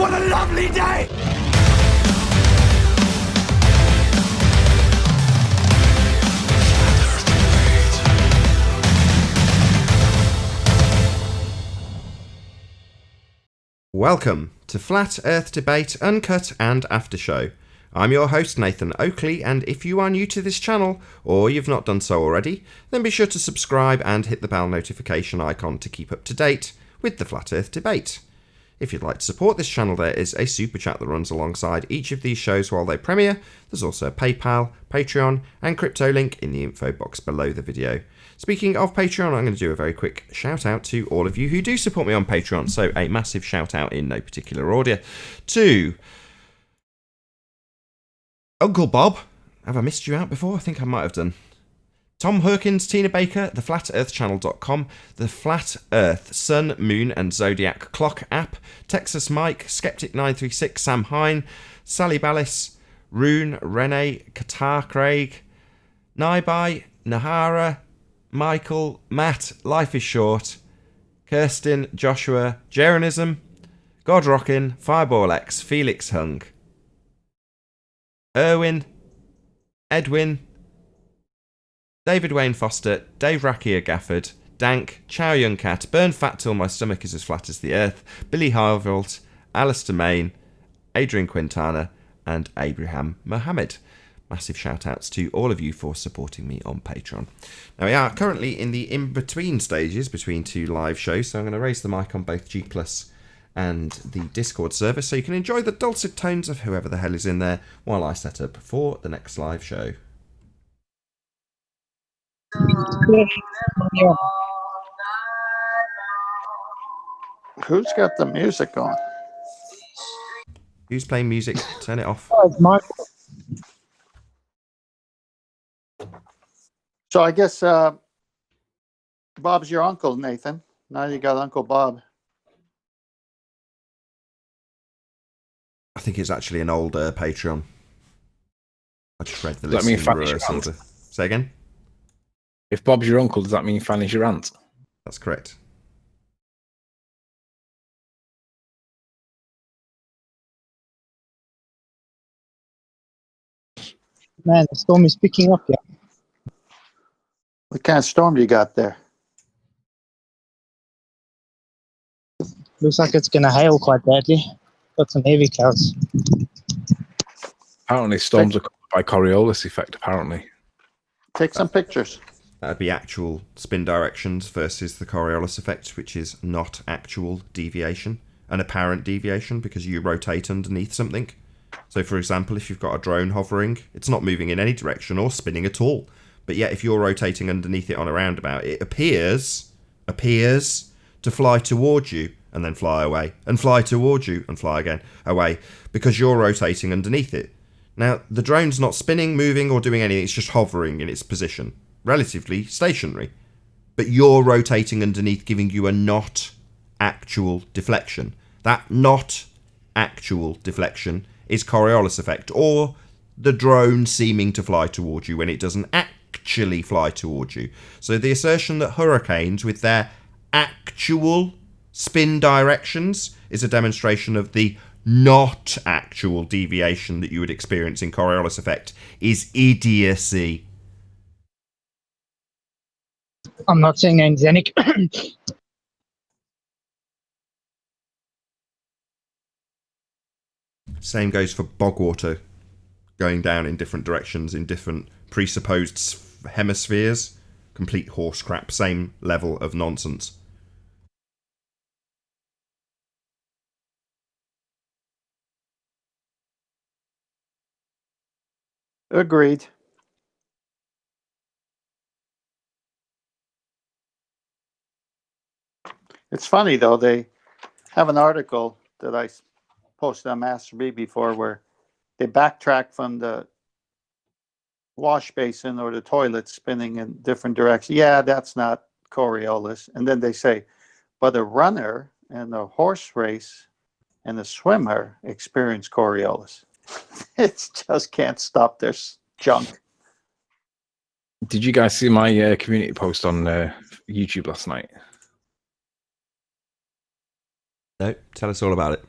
What a lovely day! Welcome to Flat Earth Debate, Uncut and After Show. I'm your host Nathan Oakley, and if you are new to this channel, or you've not done so already, then be sure to subscribe and hit the bell notification icon to keep up to date with the Flat Earth Debate. If you'd like to support this channel, there is a super chat that runs alongside each of these shows while they premiere. There's also a PayPal, Patreon and crypto link in the info box below the video. Speaking of Patreon, I'm going to do a very quick shout out to all of you who do support me on Patreon. So a massive shout out in no particular order to Uncle Bob. Have I missed you out before? I think I might have done. Tom Herkins, Tina Baker, theflatearthchannel.com, the Flat Earth Sun, Moon and Zodiac Clock app, Texas Mike, Skeptic936, Sam Hine, Sally Ballis, Rune, Renee, Qatar Craig, Naibai, Nahara, Michael, Matt, Life is Short, Kirsten, Joshua, Jeranism, God Rockin', Fireball X, Felix Hung, Erwin, Edwin, David Wayne Foster, Dave Rakia Gafford, Dank, Chow Young Cat, Burn Fat Till My Stomach Is As Flat As the Earth, Billy Harvelt, Alistair Main, Adrian Quintana, and Abraham Mohammed. Massive shout outs to all of you for supporting me on Patreon. Now we are currently in the in-between stages between two live shows, so I'm going to raise the mic on both G Plus and the Discord server so you can enjoy the dulcet tones of whoever the hell is in there while I set up for the next live show. Who's got the music on? Who's playing music? Turn it off. Oh, it's Michael. So I guess Bob's your uncle, Nathan. Now you got Uncle Bob. I think it's actually an older Patreon. I just read the Does list that mean in Fanny's reverse your aunt? order. Say again? If Bob's your uncle, does that mean Fanny's your aunt? That's correct. Man, the storm is picking up, yeah. What kind of storm you got there? Looks like it's going to hail quite badly. Got some heavy clouds. Apparently, storms are caused by Coriolis effect, apparently. Take some pictures. That would be actual spin directions versus the Coriolis effect, which is not actual deviation, an apparent deviation because you rotate underneath something. So, for example, if you've got a drone hovering, it's not moving in any direction or spinning at all. But yet, if you're rotating underneath it on a roundabout, it appears to fly towards you and then fly away, and fly towards you and fly again away, because you're rotating underneath it. Now, the drone's not spinning, moving, or doing anything, it's just hovering in its position, relatively stationary. But you're rotating underneath, giving you a not actual deflection. That not actual deflection is Coriolis effect, or the drone seeming to fly towards you when it doesn't actually fly towards you. So the assertion that hurricanes, with their actual spin directions, is a demonstration of the not actual deviation that you would experience in Coriolis effect is idiocy. I'm not saying anything. Same goes for bog water going down in different directions in different presupposed hemispheres. Complete horse crap, same level of nonsense. Agreed. It's funny, though. They have an article that I posted on Master B before where they backtrack from the wash basin or the toilet spinning in different directions. Yeah, that's not Coriolis. And then they say, but a runner and a horse race and a swimmer experience Coriolis. It just can't stop their junk. Did you guys see my community post on YouTube last night? No, tell us all about it.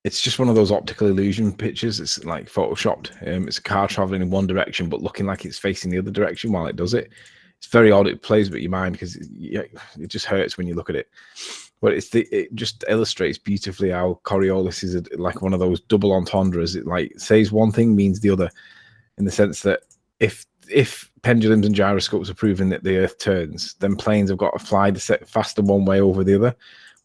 it's just one of those optical illusion pictures. It's like photoshopped. It's a car traveling in one direction, but looking like it's facing the other direction while it does it. It's very odd. It plays with your mind because it just hurts when you look at it. But it just illustrates beautifully how Coriolis is like one of those double entendres. It like says one thing, means the other, in the sense that if pendulums and gyroscopes are proving that the Earth turns, then planes have got to fly faster one way over the other.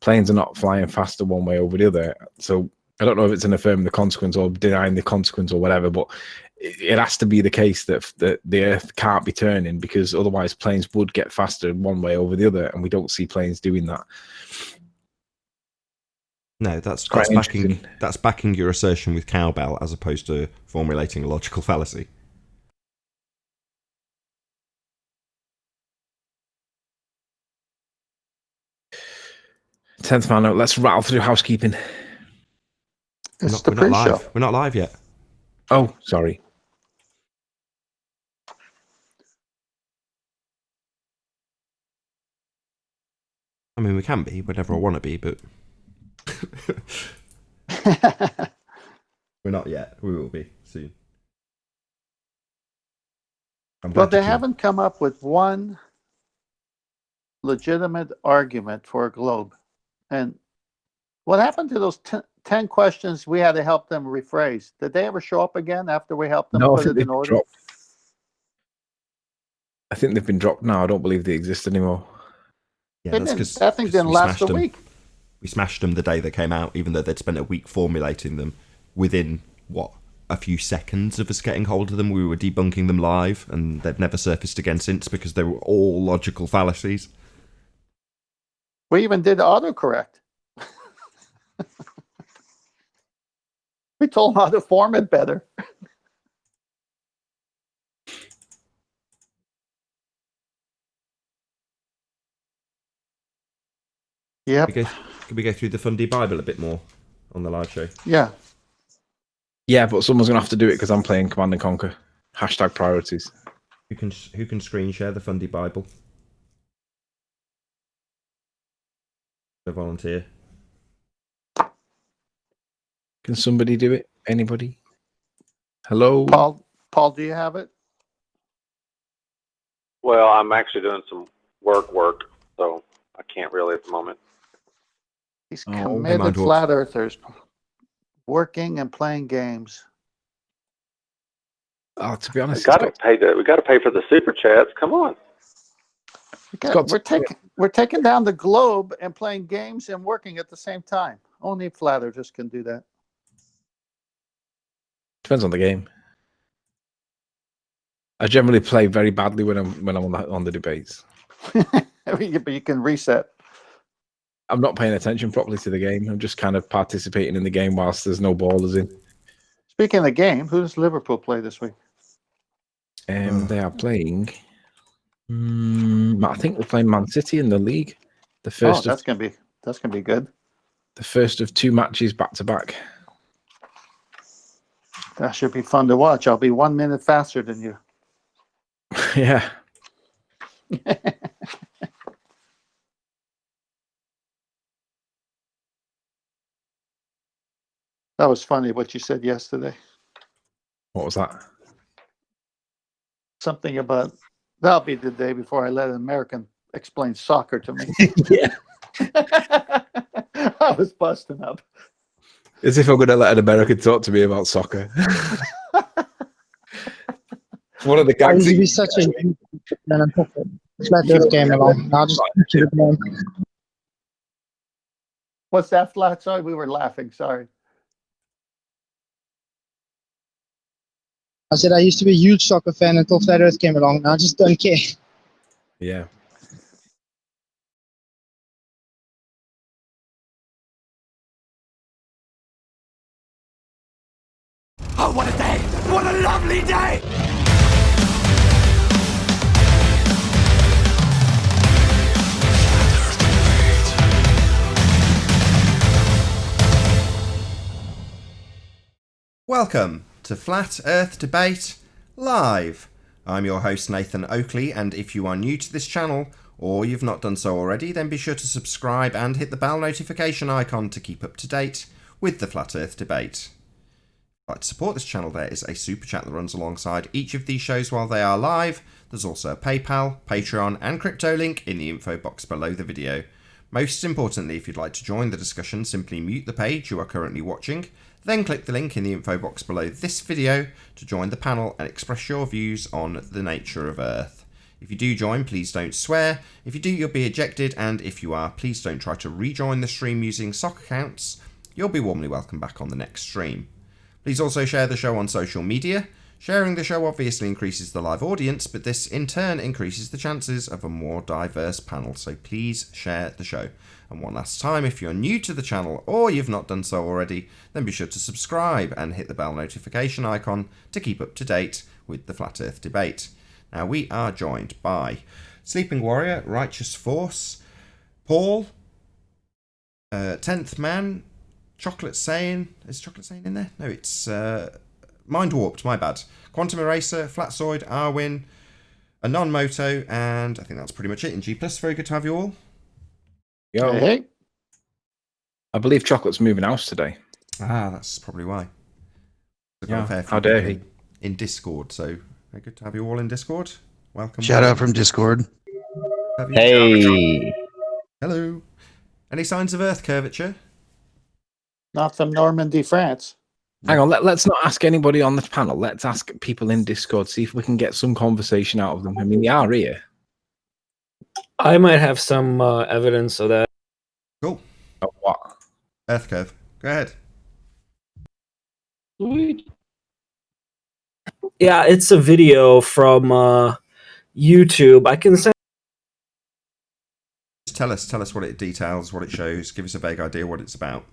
Planes are not flying faster one way over the other. So I don't know if it's an affirming the consequence or denying the consequence or whatever, but it has to be the case that the Earth can't be turning, because otherwise planes would get faster one way over the other, and we don't see planes doing that. No, that's quite backing your assertion with cowbell as opposed to formulating a logical fallacy. Tenth man out. Let's rattle through housekeeping. It's We're the not live. pre-show. We're not live yet. Oh, sorry. I mean, we can be whenever I want to be, but we're not yet. We will be soon. Well, they haven't come up with one legitimate argument for a globe. And what happened to those 10 questions we had to help them rephrase? Did they ever show up again after we helped them put it in order? I think they've been dropped now. I don't believe they exist anymore. Yeah, that's because that thing didn't last a week. We smashed them the day they came out, even though they'd spent a week formulating them. Within, a few seconds of us getting hold of them, we were debunking them live, and they've never surfaced again since because they were all logical fallacies. We even did autocorrect. We told them how to form it better. Yeah. Can we go through the Fundy Bible a bit more on the live show? Yeah. Yeah, but someone's gonna have to do it because I'm playing Command and Conquer. Hashtag priorities. Who can screen share the Fundy Bible? A volunteer. Can somebody do it? Anybody? Hello? Paul, do you have it? Well, I'm actually doing some work, so I can't really at the moment. These mind committed what? flat earthers working and playing games. Oh, to be honest, We got to pay for the super chats. Come on. We're taking down the globe and playing games and working at the same time. Only flat earthers can do that. depends on the game. I generally play very badly when I'm on the debates. But you can reset. I'm not paying attention properly to the game. I'm just kind of participating in the game whilst there's no ballers in. Speaking of the game, who does Liverpool play this week? They are playing. I think they're playing Man City in the league. The first. That's gonna be good. The first of 2 matches back to back. That should be fun to watch. I'll be 1 minute faster than you. Yeah. That was funny what you said yesterday. What was that? Something about that'll be the day before I let an American explain soccer to me. Yeah. I was busting up. As if I'm going to let an American talk to me about soccer. One of the I gags. used to be such a then I took it. Flat Earth game along. I'll just keep it going. What's that, Flat? Sorry, we were laughing. Sorry. I said I used to be a huge soccer fan until Flat Earth came along. Now I just don't care. Yeah. Oh, what a day! What a lovely day! Welcome to Flat Earth Debate Live. I'm your host Nathan Oakley, and if you are new to this channel, or you've not done so already, then be sure to subscribe and hit the bell notification icon to keep up to date with the Flat Earth debate. If you'd like to support this channel, there is a super chat that runs alongside each of these shows while they are live. There's also a PayPal, Patreon and crypto link in the info box below the video. Most importantly, if you'd like to join the discussion, simply mute the page you are currently watching, then click the link in the info box below this video to join the panel and express your views on the nature of Earth. If you do join, please don't swear. If you do, you'll be ejected, and if you are, please don't try to rejoin the stream using sock accounts. You'll be warmly welcome back on the next stream. Please also share the show on social media. Sharing the show obviously increases the live audience, but this in turn increases the chances of a more diverse panel, so please share the show. And one last time, if you're new to the channel or you've not done so already, then be sure to subscribe and hit the bell notification icon to keep up to date with the Flat Earth debate. Now, we are joined by Sleeping Warrior, Righteous Force, Paul, 10th Man, Chocolate Saiyan. Is Chocolate Saiyan in there? No, it's Mind Warped, my bad. Quantum Eraser, Flatzoid, Arwin, Anon Moto, and I think that's pretty much it in G+. Very good to have you all. Yo, Hey, I believe Chocolate's moving house today. Ah, that's probably why. We've got Yeah, a fair few how dare people in Discord, so very good to have you all in Discord. Welcome. Shout out from Discord. Have you? Hey, Hello. Any signs of Earth curvature? not from Normandy, France. Hang on, let's not ask anybody on the panel. Let's ask people in Discord, see if we can get some conversation out of them. I mean, they are here. I might have some evidence of that. Cool. Of what? Earth curve. Go ahead. Yeah, it's a video from YouTube. I can send. Just tell us what it details, what it shows. Give us a vague idea what it's about.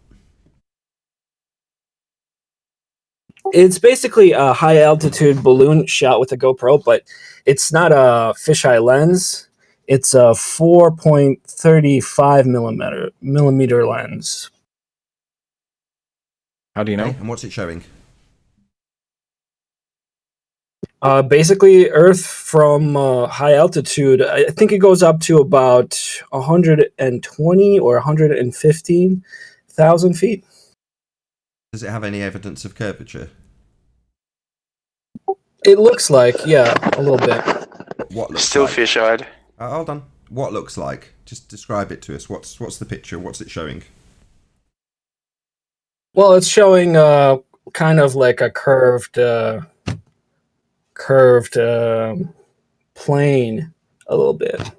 It's basically a high altitude balloon shot with a GoPro, but it's not a fisheye lens. It's a 4.35 millimeter lens. How do you know? Okay, and what's it showing? Basically, Earth from high altitude. I think it goes up to about 120 or 115,000 feet. Does it have any evidence of curvature? It looks like, yeah, a little bit. What looks Still like? fish-eyed. Hold on. What looks like? Just describe it to us. What's the picture? What's it showing? Well, it's showing kind of like a curved plane a little bit.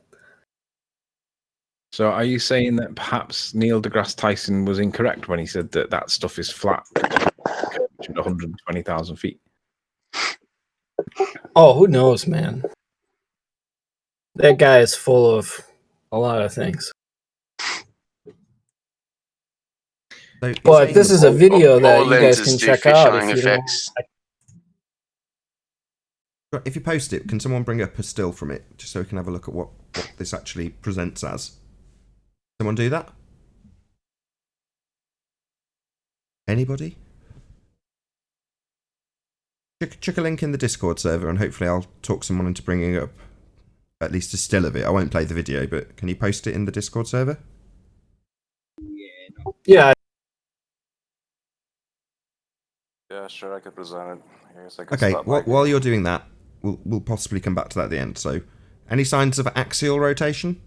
So are you saying that perhaps Neil deGrasse Tyson was incorrect when he said that that stuff is flat, at 120,000 feet? Oh, who knows, man? That guy is full of a lot of things. So But this is a video that you guys can check out if you don't. If you post it, can someone bring up a still from it, just so we can have a look at what this actually presents as? Someone do that? Anybody? Chuck a link in the Discord server, and hopefully I'll talk someone into bringing up at least a still of it. I won't play the video, but can you post it in the Discord server? Yeah. Yeah, sure, I could present it. I guess I could Okay, stop by. while you're doing that, we'll possibly come back to that at the end. So, any signs of axial rotation?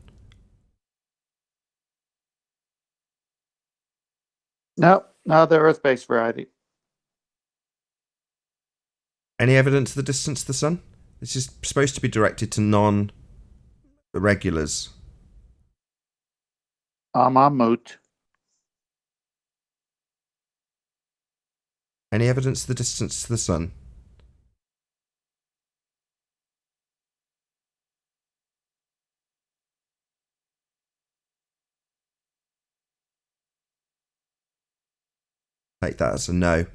No, not the Earth-based variety. Any evidence of the distance to the sun? This is supposed to be directed to non-regulars. Moot. Any evidence of the distance to the sun? Take that as a no.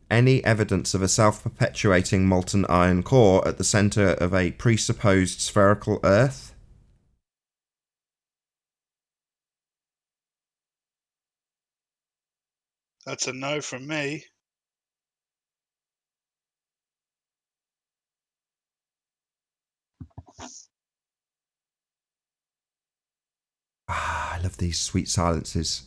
Any evidence of a self-perpetuating molten iron core at the centre of a presupposed spherical Earth? That's a no from me. Ah, I love these sweet silences.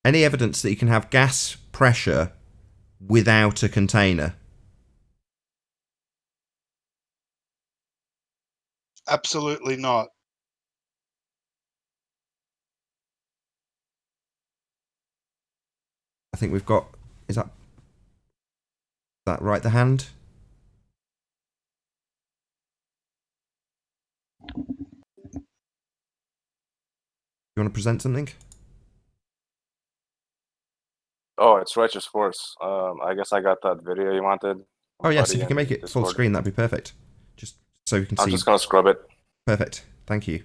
Any evidence that you can have gas pressure without a container? Absolutely not. I think we've got. Is that right? The hand. You want to present something? Oh, it's Righteous Force. I guess I got that video you wanted. Oh yes, Buddy if you can in make it full Discord. screen, that'd be perfect. Just so we can I'm see. just gonna scrub it. Perfect. Thank you.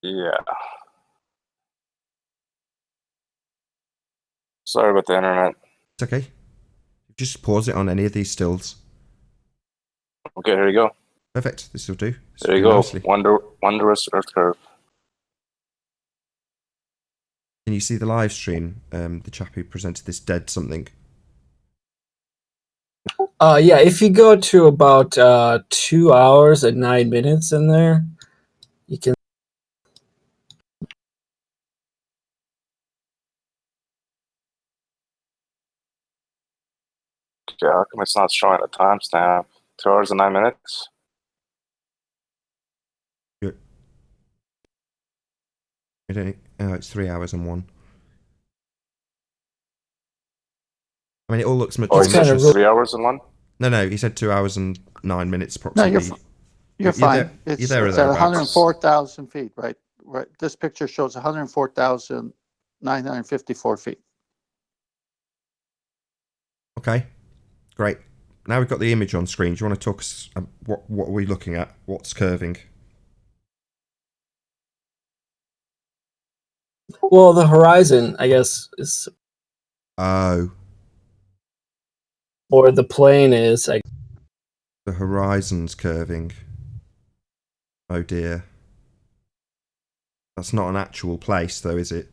Yeah. Sorry about the internet. It's okay. Just pause it on any of these stills. Okay, here you go. Perfect. This will do. This There will you do go. nicely. Wondrous Earth curve. Can you see the live stream? The chap who presented this dead something. Yeah, if you go to about 2 hours and 9 minutes in there, you can. Yeah, how come it's not showing a timestamp? 2 hours and 9 minutes? It's 3 hours and 1. I mean, it all looks much. Oh, It's he kind said of 3 hours and 1? No, he said 2 hours and 9 minutes No, approximately. you're fine. You're It's there or at 104,000 feet, right? Right. This picture shows 104,954 feet. Okay, great. Now we've got the image on screen. Do you want to talk us? What are we looking at? What's curving? Well, the horizon, I guess, is, Oh, or the plane is. the horizon's curving. Oh dear. That's not an actual place, though, is it?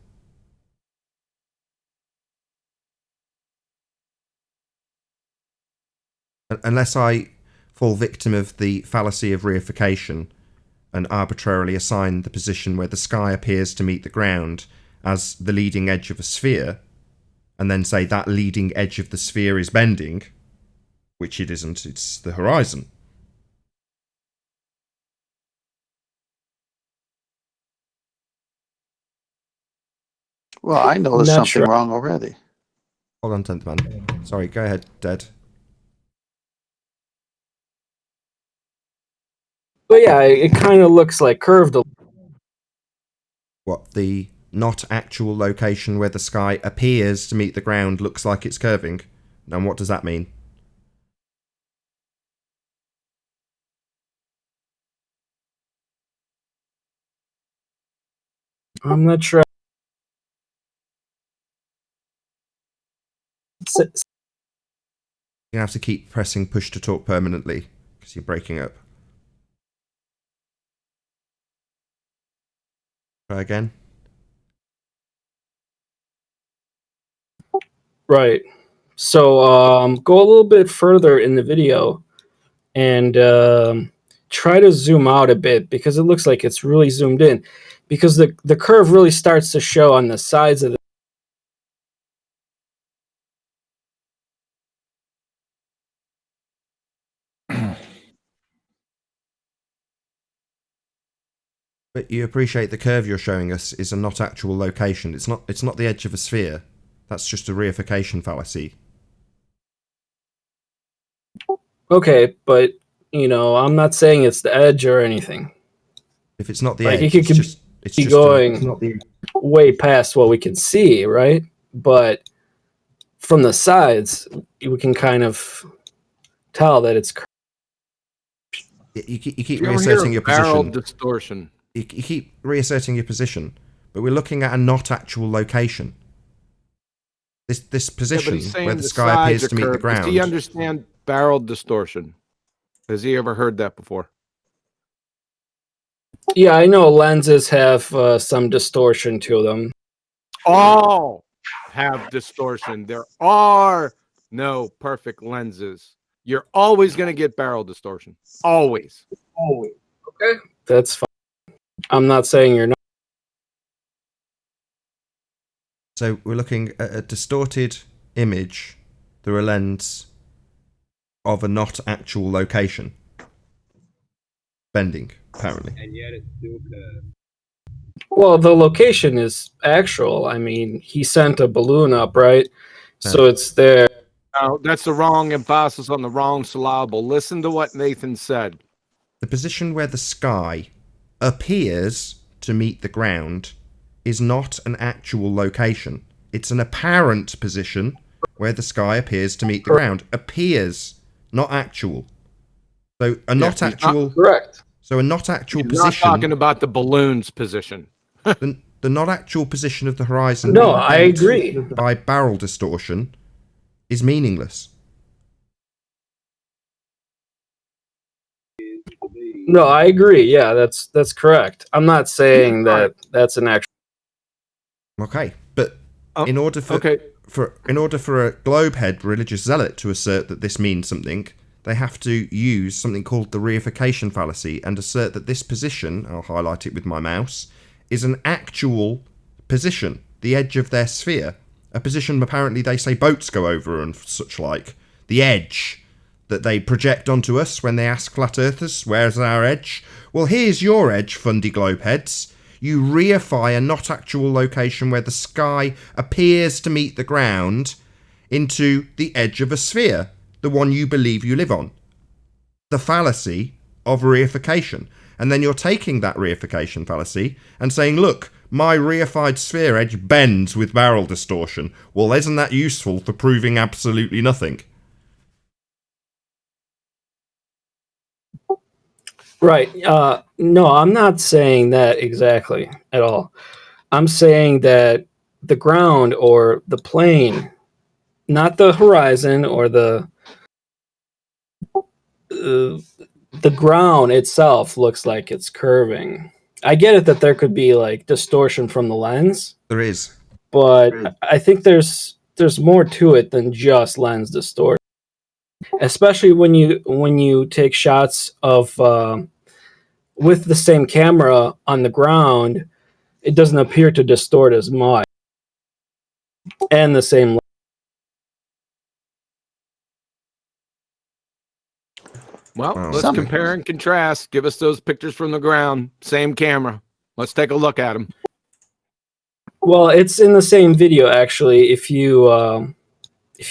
Unless I fall victim of the fallacy of reification and arbitrarily assign the position where the sky appears to meet the ground as the leading edge of a sphere, and then say that leading edge of the sphere is bending, which it isn't, it's the horizon. Well, I noticed Not something sure. wrong already. Hold on, 10th man. Sorry, go ahead, Dead. But yeah, it kind of looks like curved. What, the not actual location where the sky appears to meet the ground looks like it's curving? And what does that mean? I'm not sure. You're going to have to keep pressing push to talk permanently, because you're breaking up. Try again. Right. So go a little bit further in the video and try to zoom out a bit, because it looks like it's really zoomed in, because the curve really starts to show on the sides of the. But you appreciate the curve you're showing us is a not actual location. It's not the edge of a sphere. That's just a reification fallacy. Okay, but I'm not saying it's the edge or anything. If it's not the Like, edge, it could it's be just going way past what we can see, right? But from the sides, we can kind of tell that it's. You keep You ever hear reasserting of your barrel position. distortion. You keep reasserting your position, but we're looking at a not actual location. This Yeah, but position he's saying where the the sky sides appears are to meet the curved. Does ground. he understand barrel distortion? Has he ever heard that before? Yeah, I know lenses have some distortion to them. All have distortion. There are no perfect lenses. You're always going to get barrel distortion. Always. Always. Okay, that's fine. I'm not saying you're not. So we're looking at a distorted image through a lens of a not actual location. Bending, apparently. And yet it still curves. Well, the location is actual. I mean, he sent a balloon up, right? So it's there. No, that's the wrong emphasis on the wrong syllable. Listen to what Nathan said. The position where the sky appears to meet the ground is not an actual location. It's an apparent position where the sky appears to meet the ground. Appears, not actual. So a not actual. Correct. So a not actual He's position. not talking about the balloon's position. the not actual position of the horizon. No, I agree. By barrel distortion is meaningless. No, I agree. Yeah, that's correct. I'm not saying that that's an actual. Okay, but in order for a globehead religious zealot to assert that this means something, they have to use something called the reification fallacy and assert that this position, I'll highlight it with my mouse, is an actual position, the edge of their sphere. A position apparently they say boats go over and such like. The edge that they project onto us when they ask flat earthers, where's our edge? Well, here's your edge, fundy globeheads. You reify a not actual location where the sky appears to meet the ground into the edge of a sphere, the one you believe you live on. The fallacy of reification. And then you're taking that reification fallacy and saying, look, my reified sphere edge bends with barrel distortion. Well, isn't that useful for proving absolutely nothing? Right. No, I'm not saying that exactly at all. I'm saying that the ground or the plane, not the horizon or the ground itself looks like it's curving. I get it that there could be like distortion from the lens. There is. But I think there's more to it than just lens distortion. Especially when you take shots of with the same camera on the ground, it doesn't appear to distort as much. And the same. Well, let's compare and contrast. Give us those pictures from the ground. Same camera. Let's take a look at them. Well, it's in the same video actually. If you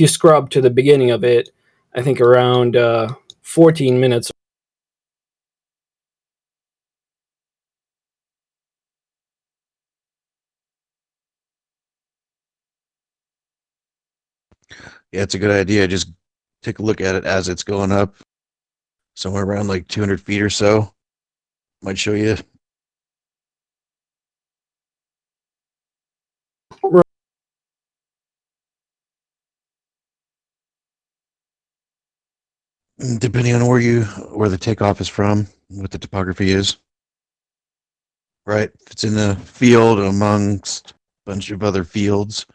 scrub to the beginning of it, I think around 14 minutes. Yeah, it's a good idea. Just take a look at it as it's going up. Somewhere around like 200 feet or so. Might show you. Depending on where the takeoff is from, what the topography is. Right? If it's in a field amongst a bunch of other fields,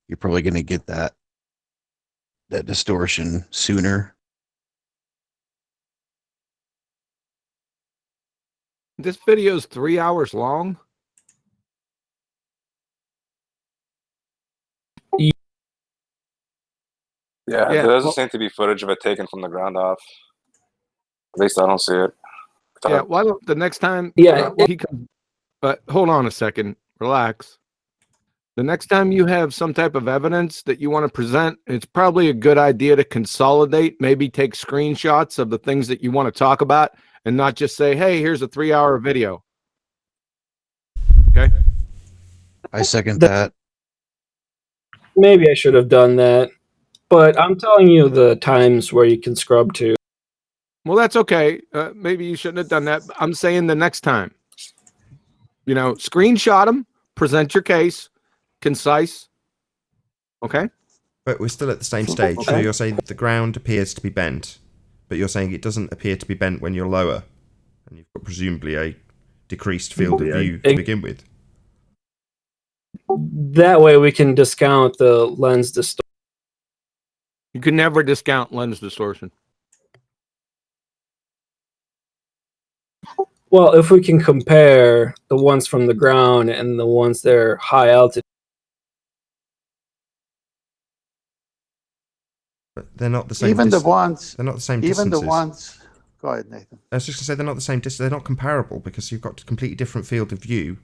you're probably going to get that distortion sooner. This video is 3 hours long. Yeah, there doesn't seem to be footage of it taken from the ground off. At least I don't see it. Yeah, why don't the next time he comes, but hold on a second, relax. The next time you have some type of evidence that you want to present, it's probably a good idea to consolidate, maybe take screenshots of the things that you want to talk about and not just say, hey, here's a 3-hour video. Okay? I second that. Maybe I should have done that. But I'm telling you the times where you can scrub to. Well, that's okay. Maybe you shouldn't have done that. I'm saying the next time. You know, screenshot them, present your case, concise. Okay? But we're still at the same stage. So you're saying the ground appears to be bent, but you're saying it doesn't appear to be bent when you're lower, and you've got presumably a decreased field of view to begin with. That way we can discount the lens distortion. You can never discount lens distortion. Well, if we can compare the ones from the ground and the ones that are high altitude. But they're not the same. Even the ones, they're not the same even distances. the ones. Go ahead, Nathan. I was just gonna say they're not the same distance. They're not comparable because you've got a completely different field of view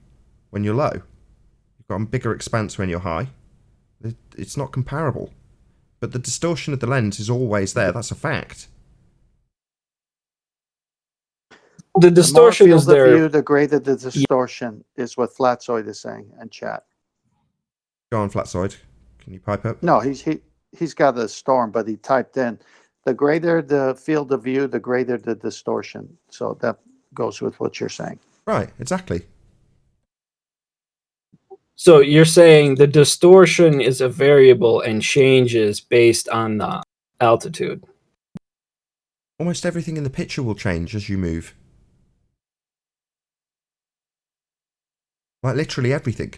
when you're low. You've got a bigger expanse when you're high. It's not comparable. But the distortion of the lens is always there. That's a fact. The distortion the more is field of there. view, the greater the distortion is what Flatzoid is saying in chat. Go on, Flatside. Can you pipe up? No, he's got a storm, but he typed in the greater the field of view, the greater the distortion. So that goes with what you're saying. Right, exactly. So you're saying the distortion is a variable and changes based on the altitude. Almost everything in the picture will change as you move. Like literally everything.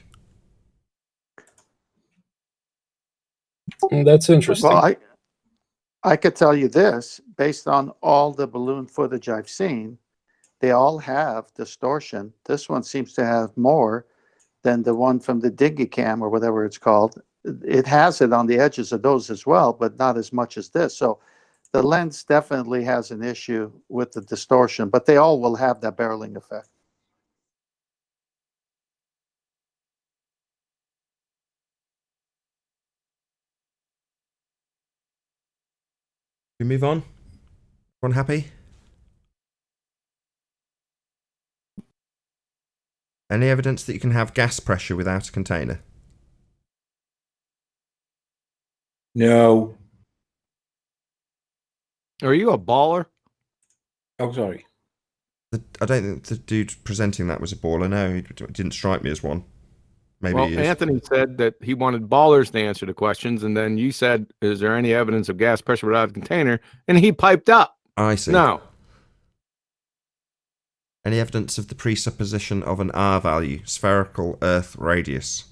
That's interesting. Well, I could tell you this, based on all the balloon footage I've seen, they all have distortion. This one seems to have more than the one from the Digicam or whatever it's called. It has it on the edges of those as well, but not as much as this. So the lens definitely has an issue with the distortion, but they all will have that barreling effect. We move on. Everyone happy? Any evidence that you can have gas pressure without a container? No. Are you a baller? Oh, sorry. I don't think the dude presenting that was a baller. No, he didn't strike me as one. Maybe Well, he is. Anthony said that he wanted ballers to answer the questions, and then you said, "Is there any evidence of gas pressure without a container?" And he piped up. I see. No. Any evidence of the presupposition of an R value, spherical Earth radius?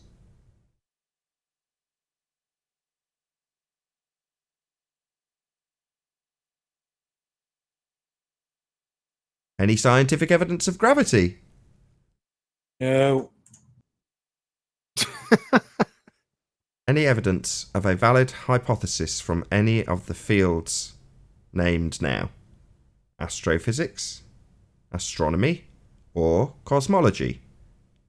Any scientific evidence of gravity? No. Any evidence of a valid hypothesis from any of the fields named now? Astrophysics, astronomy, or cosmology?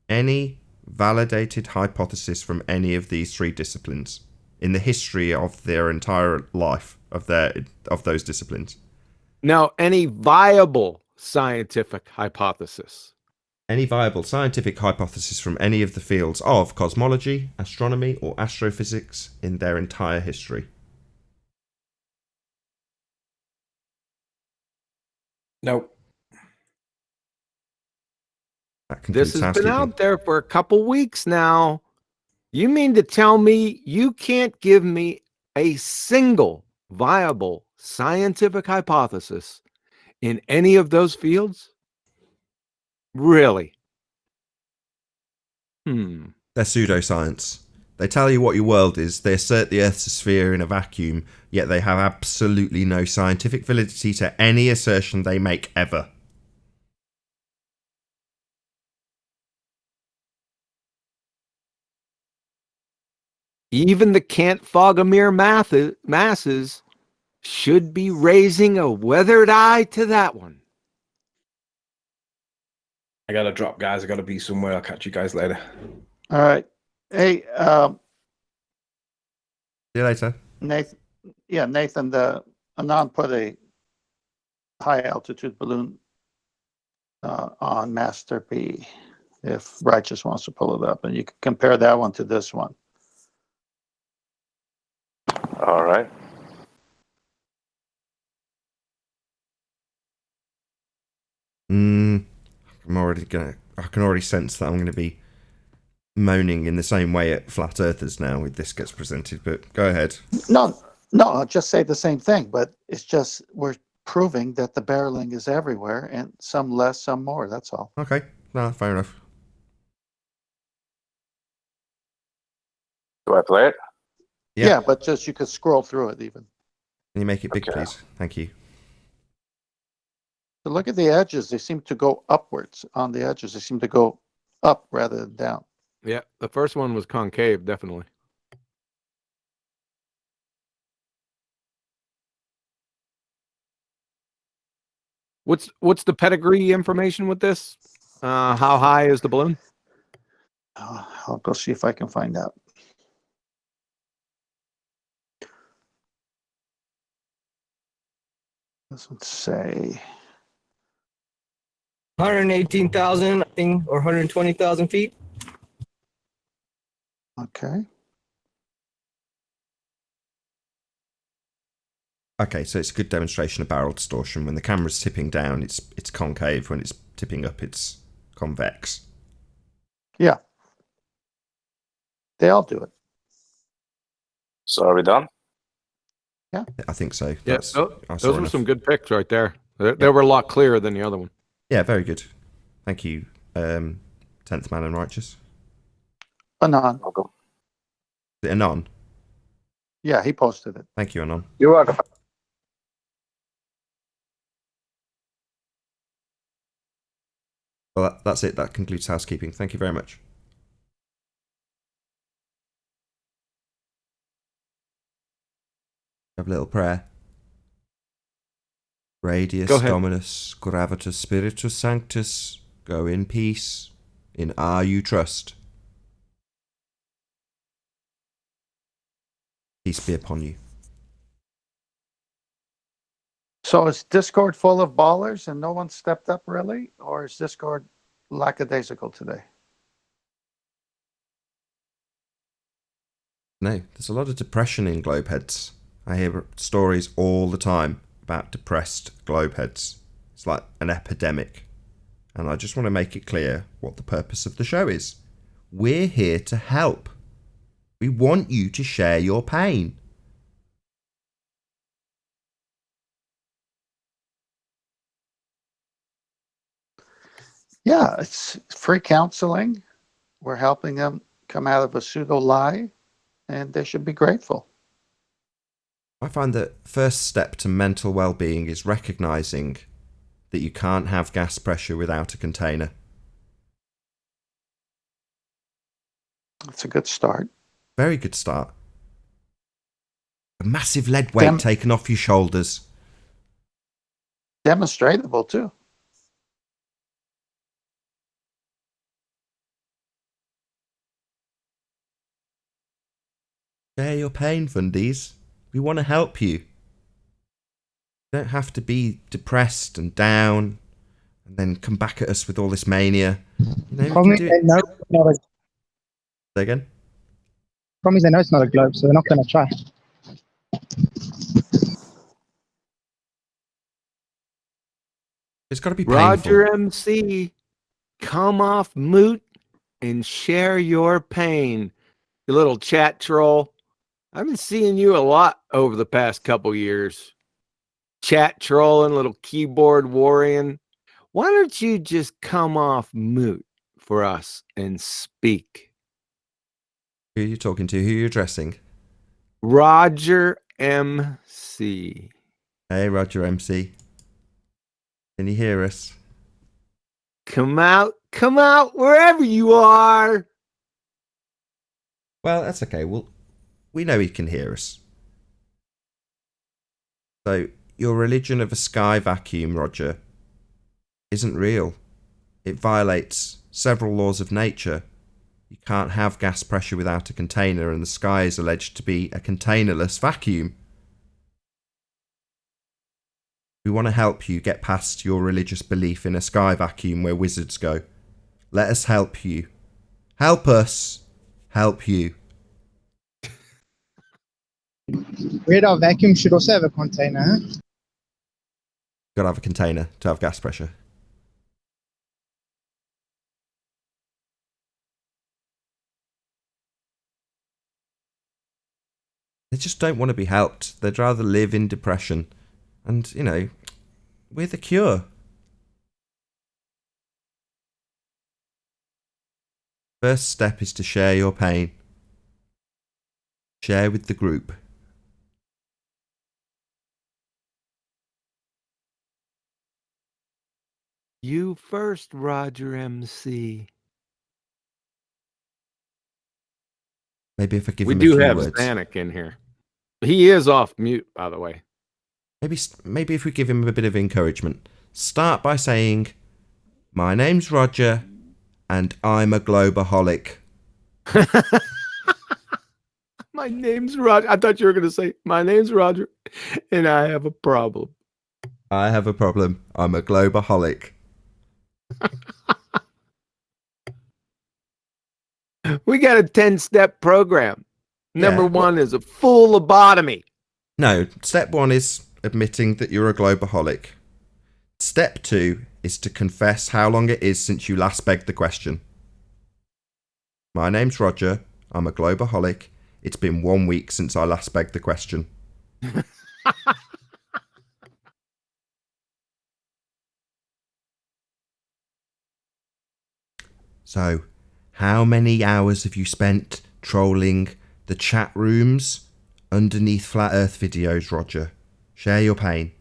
Any validated hypothesis from any of these three disciplines in the history of their entire life of those disciplines? Now, any viable scientific hypothesis? Any viable scientific hypothesis from any of the fields of cosmology, astronomy, or astrophysics in their entire history? No. That concludes This has been housekeeping. out there for a couple weeks now. You mean to tell me you can't give me a single viable scientific hypothesis in any of those fields? Really? They're pseudoscience. They tell you what your world is, they assert the Earth's a sphere in a vacuum, yet they have absolutely no scientific validity to any assertion they make ever. Even the can't fog a mere masses should be raising a weathered eye to that one. I gotta drop, guys. I gotta be somewhere. I'll catch you guys later. All right. Hey, See you later. Nathan. Yeah, Nathan, the Anon put a high altitude balloon on Master B. If Righteous wants to pull it up, and you can compare that one to this one. All right. I can already sense that I'm gonna be moaning in the same way at flat earthers now if this gets presented, but go ahead. No, I'll just say the same thing, but it's just we're proving that the barreling is everywhere, and some less, some more. That's all. Okay, no, fair enough. Do I play it? Yeah. Yeah, but just you could scroll through it even. Can you make it big, Okay. please? Thank you. So look at the edges. They seem to go upwards on the edges. They seem to go up rather than down. Yeah, the first one was concave, definitely. What's the pedigree information with this? How high is the balloon? I'll go see if I can find out. Doesn't say. 118,000, I think, or 120,000 feet. Okay. Okay, so it's a good demonstration of barrel distortion. When the camera's tipping down, it's concave. When it's tipping up, it's convex. Yeah. They all do it. So are we done? I think so. Yeah, I saw those were enough. some good picks right there. They were a lot clearer than the other one. Yeah, very good. Thank you, 10th Man and Righteous. Anon. Welcome. Is it Anon? Yeah, he posted it. Thank you, Anon. You're welcome. Well, that's it. That concludes housekeeping. Thank you very much. Have a little prayer. Radius Go ahead. Dominus Gravitas Spiritus Sanctus. Go in peace. In R you trust. Peace be upon you. So is Discord full of ballers and no one stepped up really? Or is Discord lackadaisical today? No, there's a lot of depression in globeheads. I hear stories all the time about depressed globeheads. It's like an epidemic. And I just want to make it clear what the purpose of the show is. We're here to help. We want you to share your pain. Yeah, it's free counseling. We're helping them come out of a pseudo lie, and they should be grateful. I find that first step to mental well-being is recognizing that you can't have gas pressure without a container. It's a good start. Very good start. A massive lead weight taken off your shoulders. Demonstratable too. Share your pain, fundies. We want to help you. You don't have to be depressed and down and then come back at us with all this mania. You know, we Problem can is do they it. know it's not a, Say again? problem is they know it's not a globe, so they're not going to try. It's got to be painful. Roger MC, come off mute and share your pain. You little chat troll. I've been seeing you a lot over the past couple years. Chat trolling, little keyboard warring. Why don't you just come off mute for us and speak? Who are you talking to? Who are you addressing? Roger MC. Hey, Roger MC. Can you hear us? Come out wherever you are. Well, that's okay. We know he can hear us. So, your religion of a sky vacuum, Roger, isn't real. It violates several laws of nature. You can't have gas pressure without a container, and the sky is alleged to be a containerless vacuum. We want to help you get past your religious belief in a sky vacuum where wizards go. Let us help you. Help us help you. Radar vacuum should also have a container, huh? Got to have a container to have gas pressure. They just don't want to be helped. They'd rather live in depression. And, you know, we're the cure. First step is to share your pain. Share with the group. You first, Roger MC. Maybe if I give We him a do few have words. Stanek in here. He is off mute, by the way. Maybe if we give him a bit of encouragement. Start by saying, "My name's Roger, and I'm a globaholic." My name's Roger. I thought you were going to say, my name's Roger, and I have a problem. I have a problem. I'm a globaholic. We got a 10-step program. Number Yeah. one is a full lobotomy. No, step 1 is admitting that you're a globaholic. Step 2 is to confess how long it is since you last begged the question. My name's Roger. I'm a globaholic. It's been 1 week since I last begged the question. So, how many hours have you spent trolling the chat rooms underneath Flat Earth videos, Roger? Share your pain.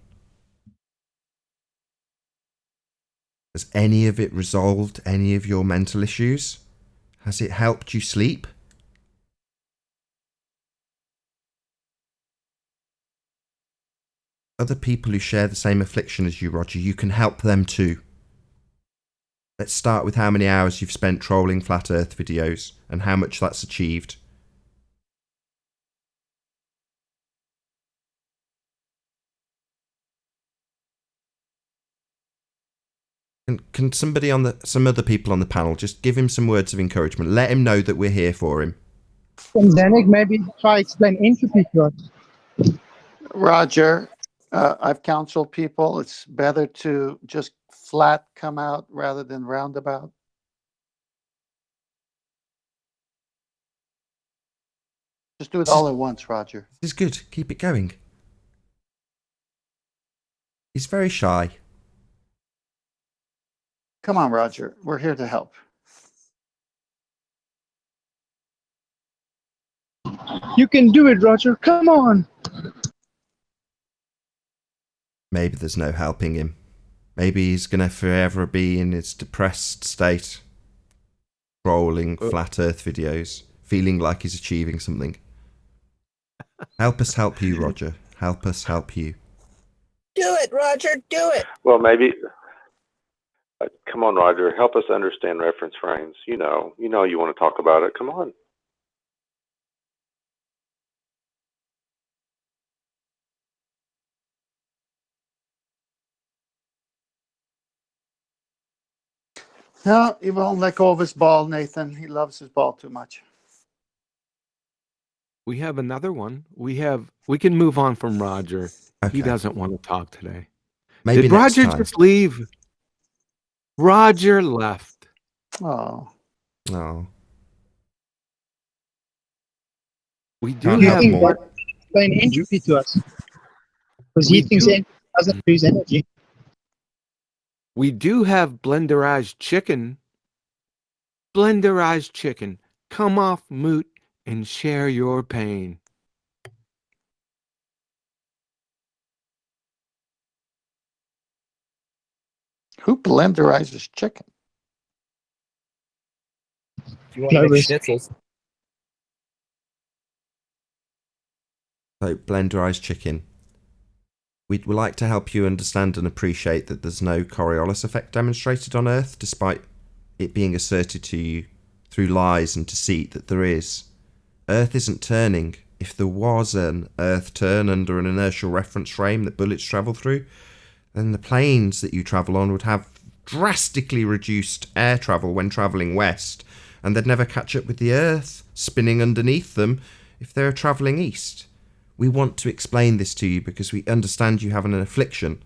Has any of it resolved any of your mental issues? Has it helped you sleep? Other people who share the same affliction as you, Roger, you can help them too. Let's start with how many hours you've spent trolling Flat Earth videos and how much that's achieved. Can somebody some other people on the panel just give him some words of encouragement? Let him know that we're here for him. And Danik, maybe try explain entropy to us. Roger, I've counseled people. It's better to just flat come out rather than roundabout. Just do it all at once, Roger. This is good. Keep it going. He's very shy. Come on, Roger. We're here to help. You can do it, Roger. Come on. Maybe there's no helping him. Maybe he's going to forever be in his depressed state, trolling Flat Earth videos, feeling like he's achieving something. Help us help you, Roger. Help us help you. Do it, Roger. Do it. Well, maybe. Come on, Roger. Help us understand reference frames. You know you want to talk about it. Come on. No, he won't let go of his ball, Nathan. He loves his ball too much. We have another one. We can move on from Roger. Okay. He doesn't want to talk today. Maybe Did next Roger time. just leave? Roger left. Oh. Oh. We do Can't You help have think more. Roger explain entropy to us? Because We he thinks do. it doesn't lose energy. We do have blenderized chicken. Blenderized chicken. Come off mute and share your pain. Who blenderizes chicken? If you want to make Clovis. schnitzels. So, blenderized chicken. We'd like to help you understand and appreciate that there's no Coriolis effect demonstrated on Earth, despite it being asserted to you through lies and deceit that there is. Earth isn't turning. If there was an Earth turn under an inertial reference frame that bullets travel through, then the planes that you travel on would have drastically reduced air travel when travelling west, and they'd never catch up with the Earth spinning underneath them if they're travelling east. We want to explain this to you because we understand you have an affliction.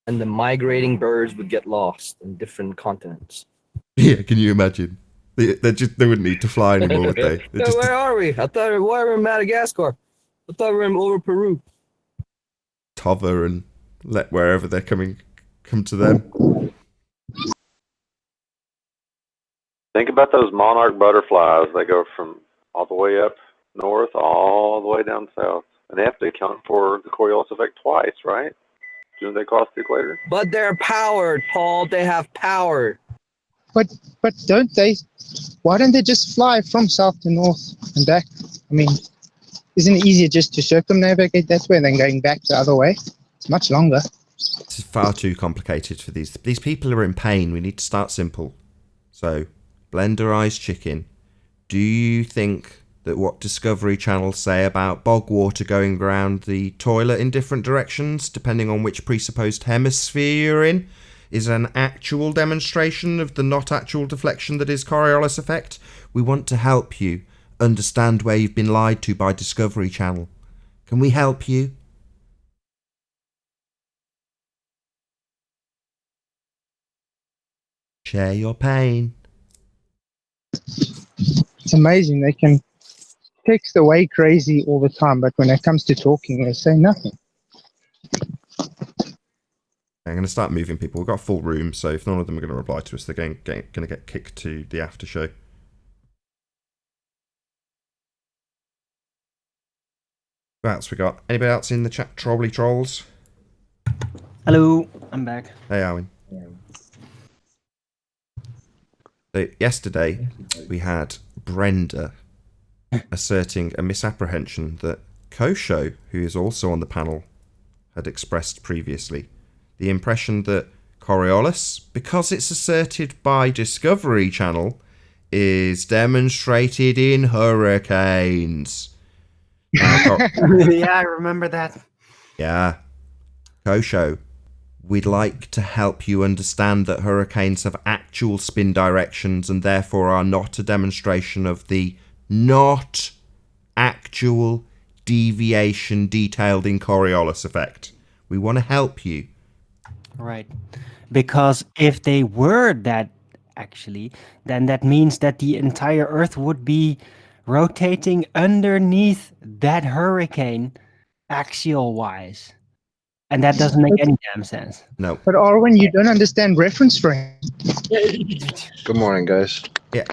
And the migrating birds would get lost in different continents. Yeah, can you imagine? They wouldn't need to fly anymore, would they? They're Yeah, just where are we? I thought we were in Madagascar. I thought we were over Peru. hover and let wherever they're coming come to them. Think about those monarch butterflies. They go from all the way up north, all the way down south. And they have to account for the Coriolis effect twice, right? Shouldn't they cross the equator? But they're powered, Paul. They have power. But don't they? Why don't they just fly from south to north and back? I mean, isn't it easier just to circumnavigate that way than going back the other way? It's much longer. This is far too complicated for these. These people are in pain. We need to start simple. So, blenderized chicken. Do you think that what Discovery Channel say about bog water going around the toilet in different directions, depending on which presupposed hemisphere you're in, is an actual demonstration of the not actual deflection that is Coriolis effect? We want to help you understand where you've been lied to by Discovery Channel. Can we help you? Share your pain. It's amazing. They can text away crazy all the time, but when it comes to talking, they say nothing. I'm going to start moving people. We've got a full room, so if none of them are going to reply to us, they're going to get kicked to the after show. What else we got? Anybody else in the chat? Trolley trolls? Hello, I'm back. Hey, Owen. So yesterday, we had Brenda asserting a misapprehension that Kosho, who is also on the panel, had expressed previously. The impression that Coriolis, because it's asserted by Discovery Channel, is demonstrated in hurricanes. Yeah, I remember that. Yeah. Kosho, we'd like to help you understand that hurricanes have actual spin directions and therefore are not a demonstration of the not actual deviation detailed in Coriolis effect. We want to help you. Right. Because if they were that actually, then that means that the entire Earth would be rotating underneath that hurricane axial wise. And that doesn't make any damn sense. No. But Arwen, you don't understand reference frame. Good morning, guys. Yeah,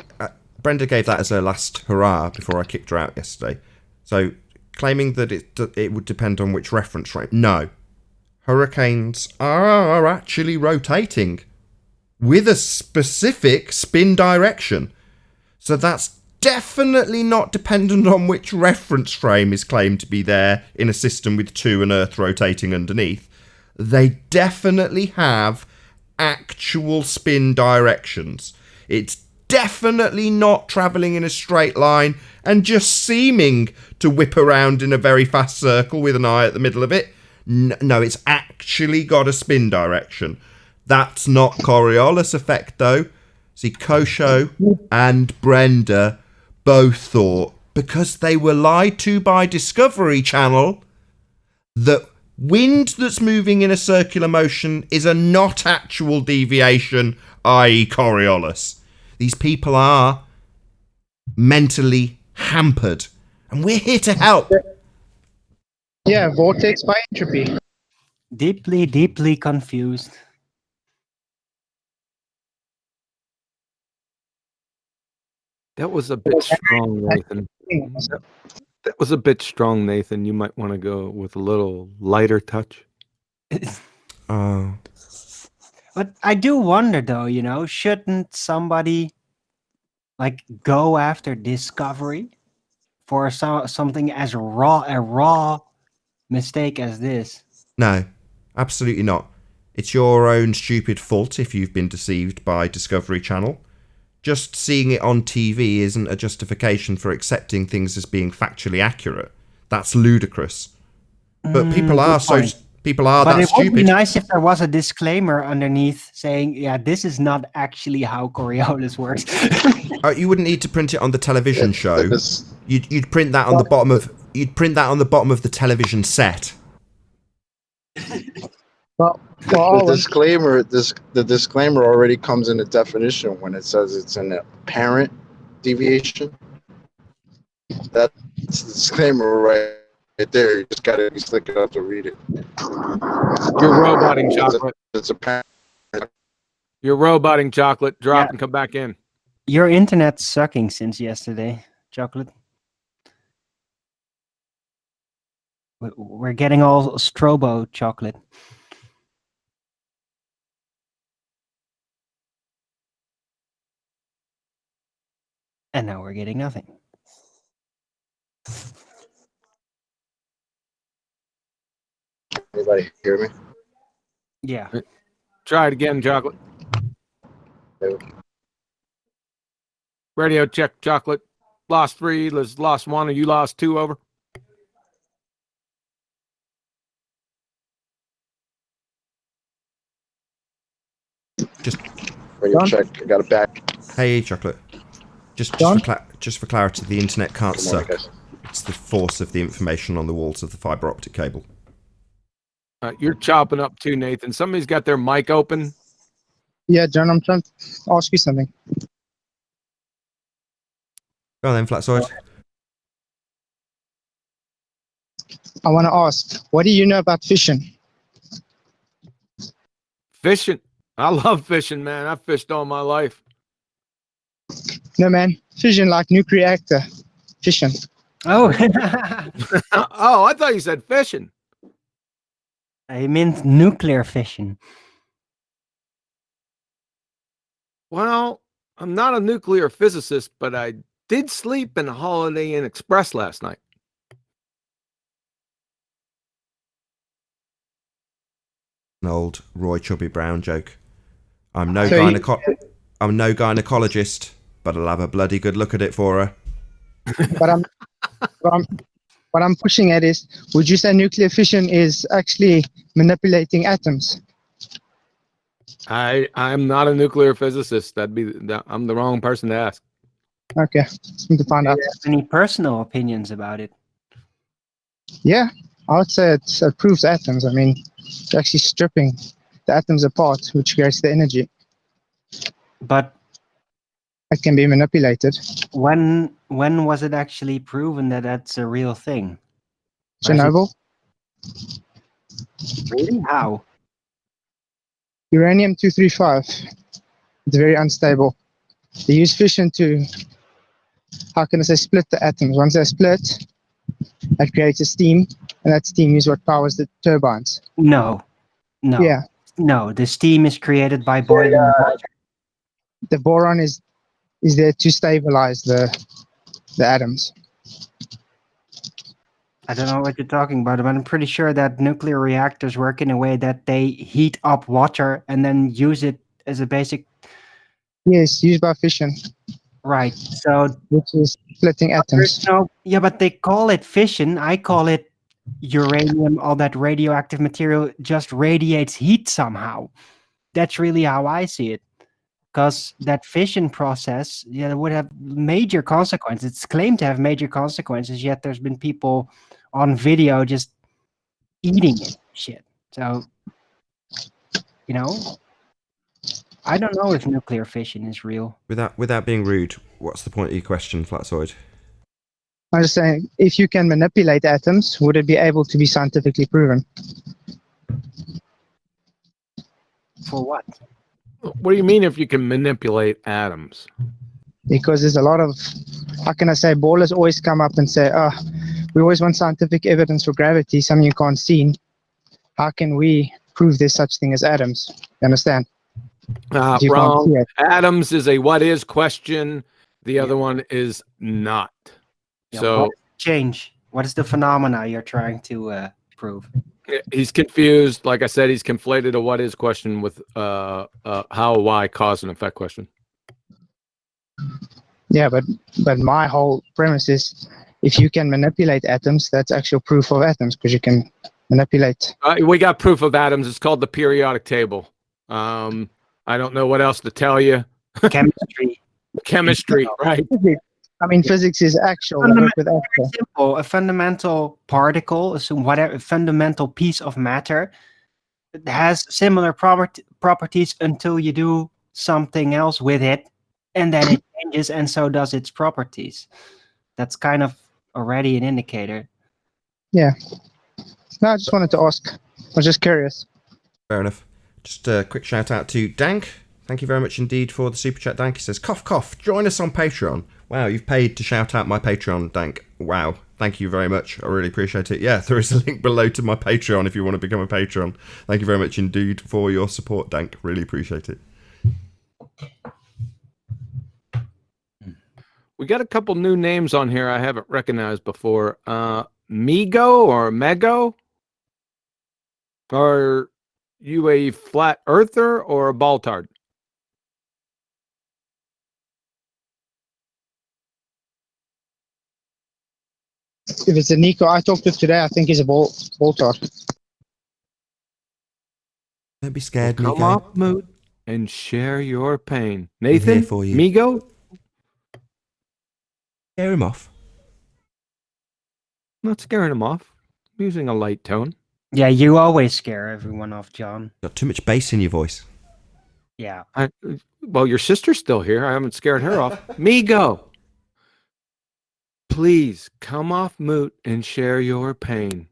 Brenda gave that as her last hurrah before I kicked her out yesterday. So, claiming that it would depend on which reference frame. No. Hurricanes are actually rotating with a specific spin direction. So that's definitely not dependent on which reference frame is claimed to be there in a system with two and Earth rotating underneath. They definitely have actual spin directions. It's definitely not travelling in a straight line and just seeming to whip around in a very fast circle with an eye at the middle of it. No, it's actually got a spin direction. That's not Coriolis effect, though. See, Kosho and Brenda both thought, because they were lied to by Discovery Channel, that wind that's moving in a circular motion is a not actual deviation, i.e. Coriolis. These people are mentally hampered, and we're here to help. Yeah, vortex by entropy. Deeply, deeply confused. That was a bit strong, Nathan. That was a bit strong, Nathan. You might want to go with a little lighter touch. Oh. But I do wonder, though, shouldn't somebody go after Discovery for something as a raw mistake as this? No, absolutely not. It's your own stupid fault if you've been deceived by Discovery Channel. Just seeing it on TV isn't a justification for accepting things as being factually accurate. That's ludicrous. But people are that stupid. But it would be nice if there was a disclaimer underneath saying, yeah, this is not actually how Coriolis works. You wouldn't need to print it on the television show. You'd print that on the bottom of the television set. Well, the disclaimer already comes in the definition when it says it's an apparent deviation. That's the disclaimer right there. You just gotta be slick enough to read it. You're roboting chocolate. It's apparent. You're roboting chocolate. Drop and come back in. Your internet's sucking since yesterday, Chocolate. We're getting all strobo chocolate. And now we're getting nothing. Anybody hear me? Yeah. Try it again, Chocolate. Radio check, Chocolate. Lost 3, lost 1, or you lost 2, over. Just radio check. I got it back. Hey, Chocolate. Just for clarity, the internet can't Good morning, suck. guys. It's the force of the information on the walls of the fiber optic cable. You're chopping up too, Nathan. Somebody's got their mic open. Yeah, John, I'm trying to ask you something. Go on then, Flatsoid. I want to ask, what do you know about fission? Fishing. I love fishing, man. I've fished all my life. No, man. Fission, like nuclear reactor. Fission. Oh. Oh, I thought you said fishing. I meant nuclear fission. Well, I'm not a nuclear physicist, but I did sleep in a Holiday Inn Express last night. An old Roy Chubby Brown joke. I'm no So gynecologist, but I'll have a bloody good look at it for her. What I'm pushing at is, would you say nuclear fission is actually manipulating atoms? I'm not a nuclear physicist. I'm the wrong person to ask. Okay, just need to find out. Do you have any personal opinions about it? Yeah, I would say it proves atoms. I mean, it's actually stripping the atoms apart, which creates the energy. But it can be manipulated. When was it actually proven that that's a real thing? Chernobyl. Really? How? Uranium-235. It's very unstable. They use fission to, how can I say, split the atoms. Once they're split, that creates a steam, and that steam is what powers the turbines. No. Yeah. No, the steam is created by boiling water. The boron is there to stabilize the atoms. I don't know what you're talking about, but I'm pretty sure that nuclear reactors work in a way that they heat up water and then use it as a basic... Yes, used by fission. Right, so... Which is splitting atoms. Yeah, but they call it fission. I call it uranium. All that radioactive material just radiates heat somehow. That's really how I see it. Because that fission process, would have major consequences. It's claimed to have major consequences, yet there's been people on video just eating it. Shit. So, I don't know if nuclear fission is real. Without being rude, what's the point of your question, Flatsoid? I'm just saying, if you can manipulate atoms, would it be able to be scientifically proven? For what? What do you mean if you can manipulate atoms? Because there's a lot of, how can I say, ballers always come up and say, we always want scientific evidence for gravity, something you can't see. How can we prove there's such thing as atoms? You understand? Wrong. Atoms is a what is question. The other one is not. Yeah, So what change? What is the phenomena you're trying to prove? he's confused. Like I said, he's conflated a what is question with how, why, cause and effect question. Yeah, but my whole premise is, if you can manipulate atoms, that's actual proof of atoms, because you can manipulate. We got proof of atoms. It's called the periodic table. I don't know what else to tell you. Chemistry. Chemistry, right? I mean, physics is actual. Simple. A fundamental particle, so whatever fundamental piece of matter, has similar properties until you do something else with it, and then it changes, and so does its properties. That's kind of already an indicator. Yeah. No, I just wanted to ask. I was just curious. Fair enough. Just a quick shout out to Dank. Thank you very much indeed for the super chat, Dank. He says, cough, cough, join us on Patreon. Wow, you've paid to shout out my Patreon, Dank. Wow, thank you very much. I really appreciate it. Yeah, there is a link below to my Patreon if you want to become a Patreon. Thank you very much indeed for your support, Dank. Really appreciate it. We got a couple new names on here I haven't recognized before. Migo or Mego? Are you a flat earther or a baltard? If it's a Nico I talked with today, I think he's a Boltar. Don't be scared, Come Miko. off mute and share your pain. I'm here Nathan, for you. Migo? Scare him off. Not scaring him off. I'm using a light tone. Yeah, you always scare everyone off, John. Got too much bass in your voice. Yeah. Well, your sister's still here. I haven't scared her off. Migo, please come off mute and share your pain.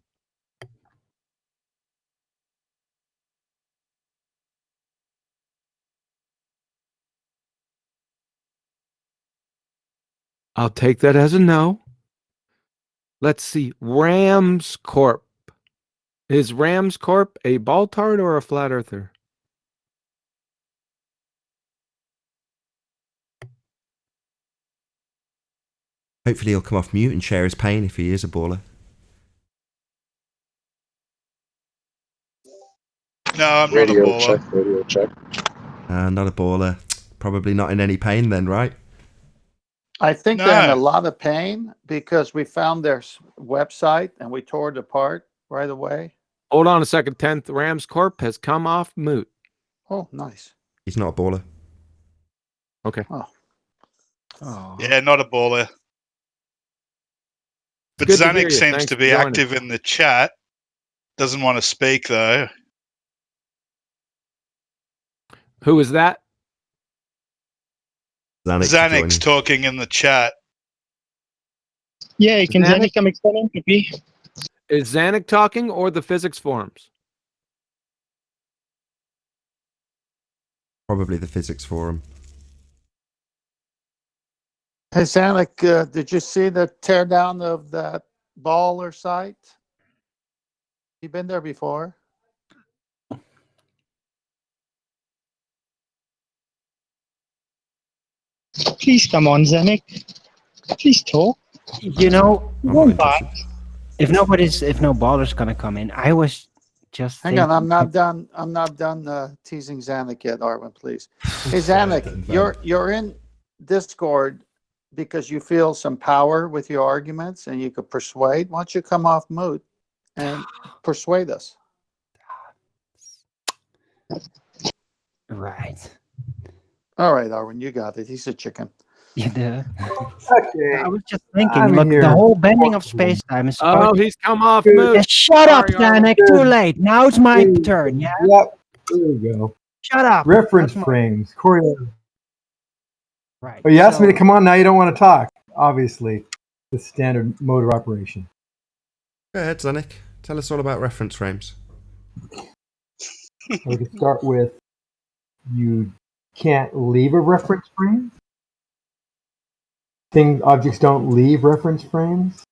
I'll take that as a no. Let's see. Rams Corp. Is Rams Corp a baltard or a flat earther? Hopefully he'll come off mute and share his pain if he is a baller. No, I'm not a Radio baller. check, radio check. Not a baller. Probably not in any pain then, right? I think they're in a No. lot of pain because we found their website and we tore it apart right away. Hold on a second. 10th Rams Corp has come off mute. Oh, nice. He's not a baller. Okay. Oh. Yeah, not a baller. But Good to hear Zanuck you. seems Thanks to for be joining. active in the chat. Doesn't want to speak though. Who is that? Zanuck's talking in the chat. Yeah, can Zanuck? Zanuck come explain to me? Is Zanuck talking or the physics forums? Probably the physics forum. Hey, Zanuck, did you see the teardown of that baller site? You been there before? Please come on, Zanuck. Please talk. You know, I'm not interested. if no baller's gonna come in, I was just Hang on, thinking- I'm not done teasing Zanuck yet, Arwen, please. Hey, Zanuck, you're in Discord because you feel some power with your arguments and you could persuade. Why don't you come off mute and persuade us? Right. All right, Arwen, you got it. He's a chicken. You do. Okay. I was just thinking, I'm look, here. the whole bending of space-time is Oh, supposed he's come off Dude. mute. Yeah, shut up, Sorry, Zanuck. Too late. Now it's my turn, yeah? Yep. There we go. Shut up. Reference That's my- frames. Corey. Right. Oh, you asked me so- to come on. Now you don't want to talk. Obviously, the standard mode of operation. Go ahead, Zanuck. Tell us all about reference frames. We can start with you can't leave a reference frame. Objects don't leave reference frames.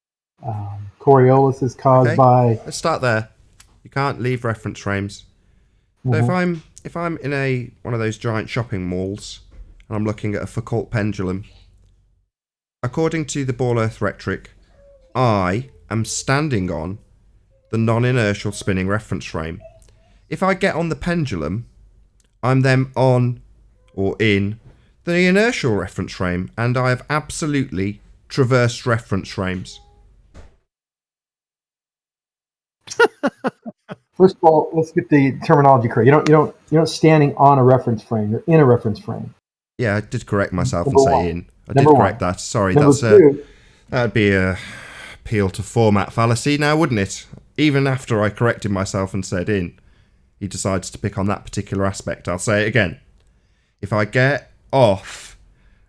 Coriolis is caused Okay. by. Let's start there. You can't leave reference frames. So if I'm in one of those giant shopping malls and I'm looking at a Foucault pendulum, according to the Ball Earth rhetoric, I am standing on the non-inertial spinning reference frame. If I get on the pendulum, I'm then on or in the inertial reference frame, and I have absolutely traversed reference frames. First of all, let's get the terminology correct. You're not standing on a reference frame. You're in a reference frame. Yeah, I did correct myself and Number say one. in. I Number did correct one. that. Sorry, Number two. that'd be a appeal to format fallacy now, wouldn't it? Even after I corrected myself and said in, he decides to pick on that particular aspect. I'll say it again. If I get off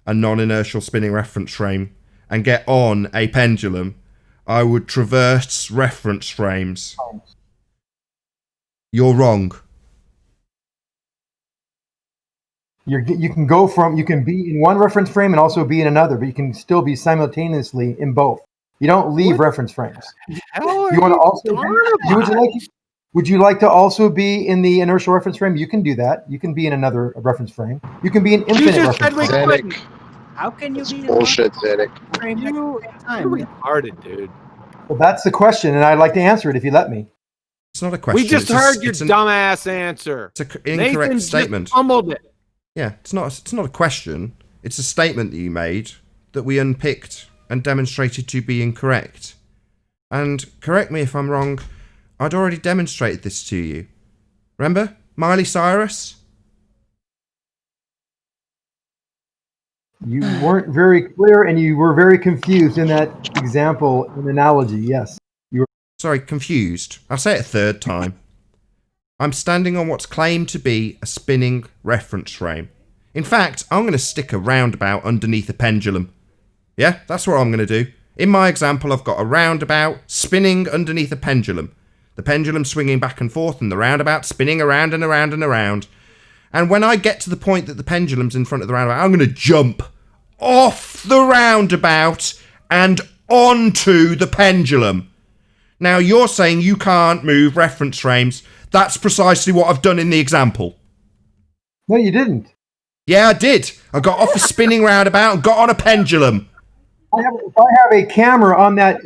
a non-inertial spinning reference frame and get on a pendulum, I would traverse reference frames. You're wrong. You can be in one reference frame and also be in another, but you can still be simultaneously in both. You don't leave reference frames. Would you like to also be in the inertial reference frame? You can do that. You can be in another reference frame. You can be in infinite reference frame. How can you It's be bullshit, Zedek. you're retarded, dude. Well, that's the question, and I'd like to answer it if you let me. It's not a question. We just it's heard a, your it's an, dumbass answer. It's an incorrect Nathan statement. just fumbled it. Yeah, it's not a question. It's a statement that you made that we unpicked and demonstrated to be incorrect. And correct me if I'm wrong, I'd already demonstrated this to you. Remember? Miley Cyrus? You weren't very clear, and you were very confused in that example and analogy. Yes, you were. Sorry, confused. I'll say it a third time. I'm standing on what's claimed to be a spinning reference frame. In fact, I'm going to stick a roundabout underneath a pendulum. Yeah, that's what I'm going to do. In my example, I've got a roundabout spinning underneath a pendulum. The pendulum swinging back and forth and the roundabout spinning around and around and around. And when I get to the point that the pendulum's in front of the roundabout, I'm going to jump off the roundabout and onto the pendulum. Now, you're saying you can't move reference frames. That's precisely what I've done in the example. No, you didn't. Yeah, I did. I got off a spinning roundabout and got on a pendulum. If I have a camera on that,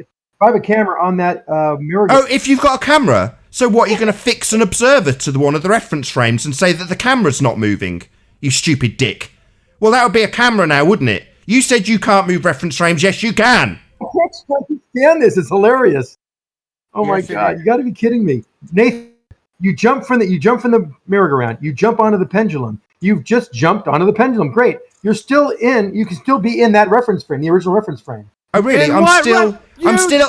mirror. Oh, if you've got a camera, so what? You're going to fix an observer to one of the reference frames and say that the camera's not moving? You stupid dick. Well, that would be a camera now, wouldn't it? You said you can't move reference frames. Yes, you can. I can't stand this. It's hilarious. Oh my God! You got to be kidding me, Nathan. You jump from the merry-go-round. You jump onto the pendulum. You've just jumped onto the pendulum. Great. You're still in. You can still be in that reference frame, the original reference frame. Oh really? I'm still.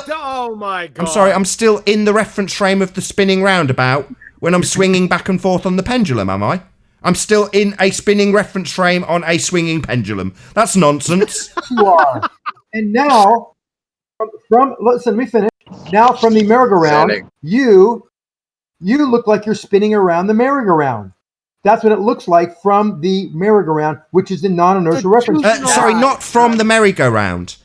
Oh my God. I'm sorry. I'm still in the reference frame of the spinning roundabout when I'm swinging back and forth on the pendulum. Am I? I'm still in a spinning reference frame on a swinging pendulum. That's nonsense. You are. And now, listen, let me finish. Now, from the merry-go-round, you look like you're spinning around the merry-go-round. That's what it looks like from the merry-go-round, which is the non-inertial reference. Sorry, not from the merry-go-round.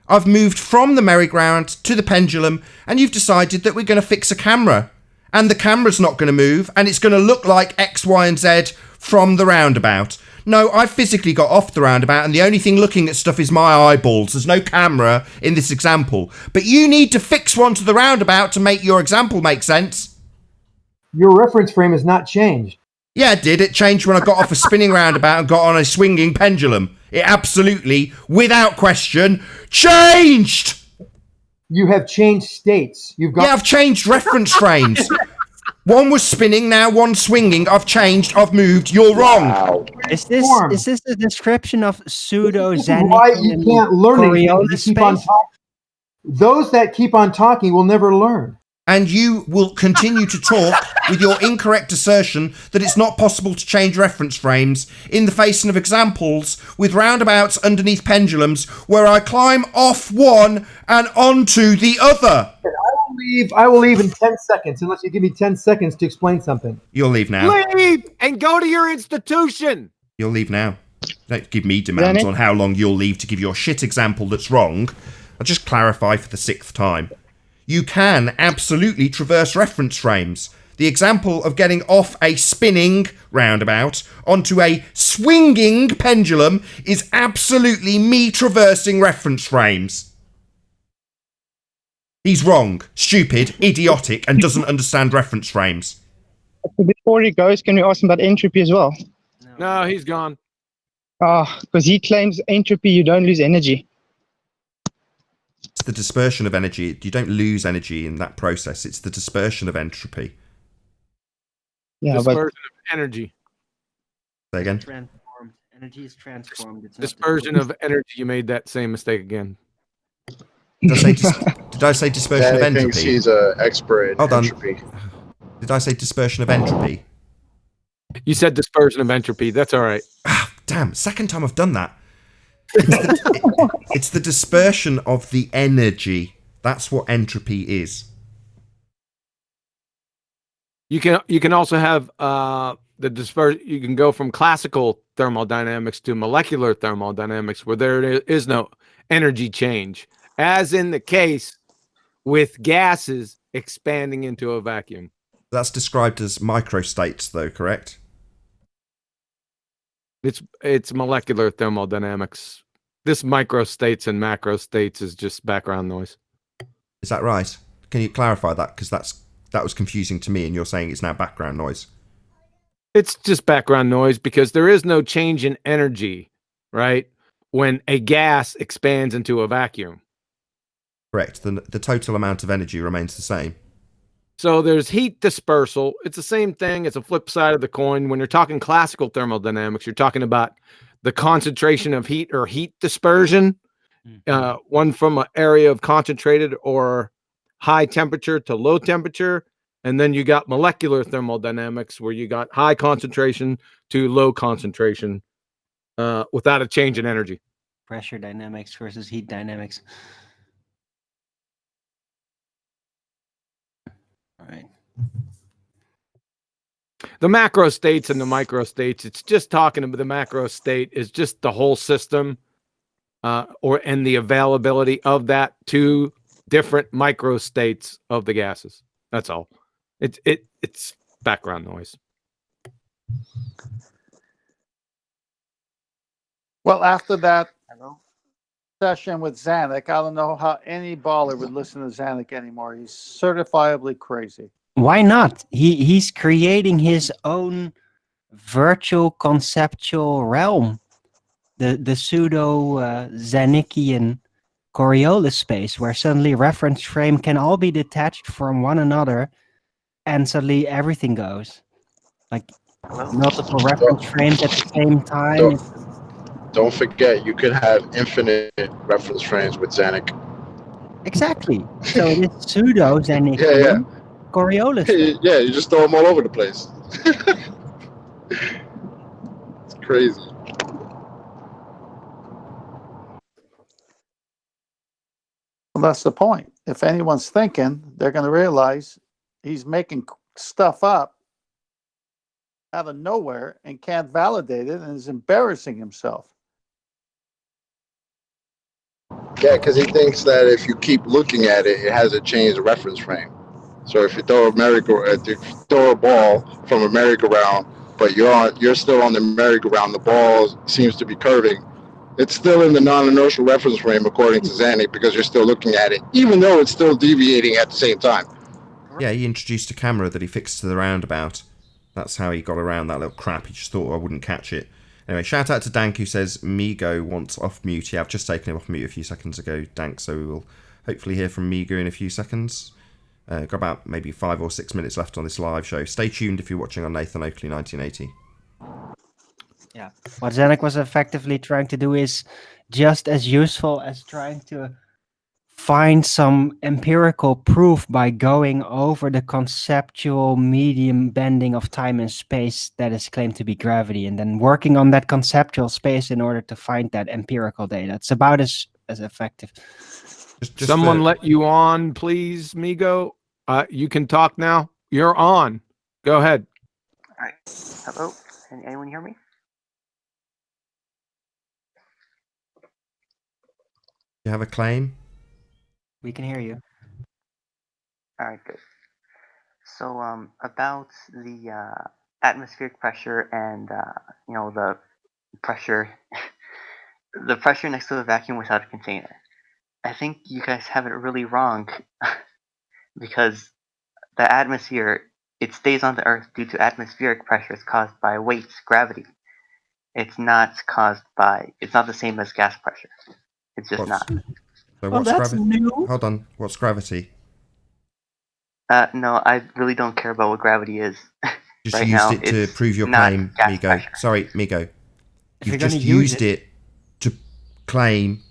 I've moved from the merry-go-round to the pendulum, and you've decided that we're going to fix a camera. And the camera's not going to move, and it's going to look like X, Y, and Z from the roundabout. No, I physically got off the roundabout, and the only thing looking at stuff is my eyeballs. There's no camera in this example. But you need to fix one to the roundabout to make your example make sense. Your reference frame has not changed. Yeah, it did. It changed when I got off a spinning roundabout and got on a swinging pendulum. It absolutely, without question, changed! You have changed states. Yeah, I've changed reference frames. One was spinning, now one's swinging. I've changed, I've moved. You're wrong. Is this a description of pseudo-Zen? Why you can't learn anything? You keep on talking. Those that keep on talking will never learn. And you will continue to talk with your incorrect assertion that it's not possible to change reference frames in the face of examples with roundabouts underneath pendulums where I climb off one and onto the other. I will leave in 10 seconds unless you give me 10 seconds to explain something. You'll leave now. Leave and go to your institution. You'll leave now. Don't give me demands on how long you'll leave to give your shit example that's wrong. I'll just clarify for the 6th time. You can absolutely traverse reference frames. The example of getting off a spinning roundabout onto a swinging pendulum is absolutely me traversing reference frames. He's wrong, stupid, idiotic, and doesn't understand reference frames. Before he goes, can we ask him about entropy as well? No, he's gone. Because he claims entropy, you don't lose energy. It's the dispersion of energy. You don't lose energy in that process. It's the dispersion of entropy. Yeah, dispersion of energy. Say again. Transformed. Energy is transformed. It's Dispersion of energy. You made that same mistake again. Did I say dispersion of entropy? Thinks he's an expert in entropy. Did I say dispersion of entropy? You said dispersion of entropy. That's all right. Damn, second time I've done that. It's the dispersion of the energy. That's what entropy is. You can also have the dispersion. You can go from classical thermodynamics to molecular thermodynamics, where there is no energy change, as in the case with gases expanding into a vacuum. That's described as microstates, though, correct? It's molecular thermodynamics. this micro states and macro states is just background noise. Is that right? Can you clarify that? Because that was confusing to me, and you're saying it's now background noise. It's just background noise because there is no change in energy, right? When a gas expands into a vacuum. Correct. The total amount of energy remains the same. So there's heat dispersal. It's the same thing. It's a flip side of the coin. When you're talking classical thermodynamics, you're talking about the concentration of heat or heat dispersion. One from an area of concentrated or high temperature to low temperature. And then you got molecular thermodynamics where you got high concentration to low concentration without a change in energy. Pressure dynamics versus heat dynamics. All right. The macro states and the micro states, it's just talking about the macro state is just the whole system and the availability of that to different micro states of the gases. That's all. It's background noise. Well, after that session with Zanuck, I don't know how any baller would listen to Zanuck anymore. He's certifiably crazy. Why not? He's creating his own virtual conceptual realm. The pseudo Zanickian Coriolis space, where suddenly reference frame can all be detached from one another, and suddenly everything goes. Like multiple reference frames at the same time. Don't forget, you could have infinite reference frames with Zanuck. Exactly. So it is pseudo Zanickian Yeah. Coriolis space. Yeah, you just throw them all over the place. It's crazy. Well, that's the point. If anyone's thinking, they're going to realize he's making stuff up out of nowhere and can't validate it and is embarrassing himself. Yeah, because he thinks that if you keep looking at it, it hasn't changed the reference frame. So if you throw a ball from a merry-go-round, but you're still on the merry-go-round, the ball seems to be curving. It's still in the non-inertial reference frame according to Zanuck because you're still looking at it, even though it's still deviating at the same time. Yeah, he introduced a camera that he fixed to the roundabout. That's how he got around that little crap. He just thought I wouldn't catch it. Anyway, shout out to Dank who says Migo wants off mute. Yeah, I've just taken him off mute a few seconds ago, Dank, so we will hopefully hear from Migo in a few seconds. Got about maybe 5 or 6 minutes left on this live show. Stay tuned if you're watching on Nathan Oakley 1980. Yeah. What Zanuck was effectively trying to do is just as useful as trying to find some empirical proof by going over the conceptual medium bending of time and space that is claimed to be gravity, and then working on that conceptual space in order to find that empirical data. It's about as effective. Just Someone let you on, please, Migo. You can talk now. You're on. Go ahead. All right. Hello. Can anyone hear me? You have a claim? We can hear you. All right, good. So, about the atmospheric pressure and the pressure, the pressure next to the vacuum without a container. I think you guys have it really wrong, because the atmosphere, it stays on the Earth due to atmospheric pressures caused by weight, gravity. It's not the same as gas pressure. It's just not. So what's gravity? Hold on. What's gravity? No, I really don't care about what gravity is. Just right used now, it to it's prove your not claim, gas Migo. pressure. Sorry, Migo. If You've you're just gonna use used it to claim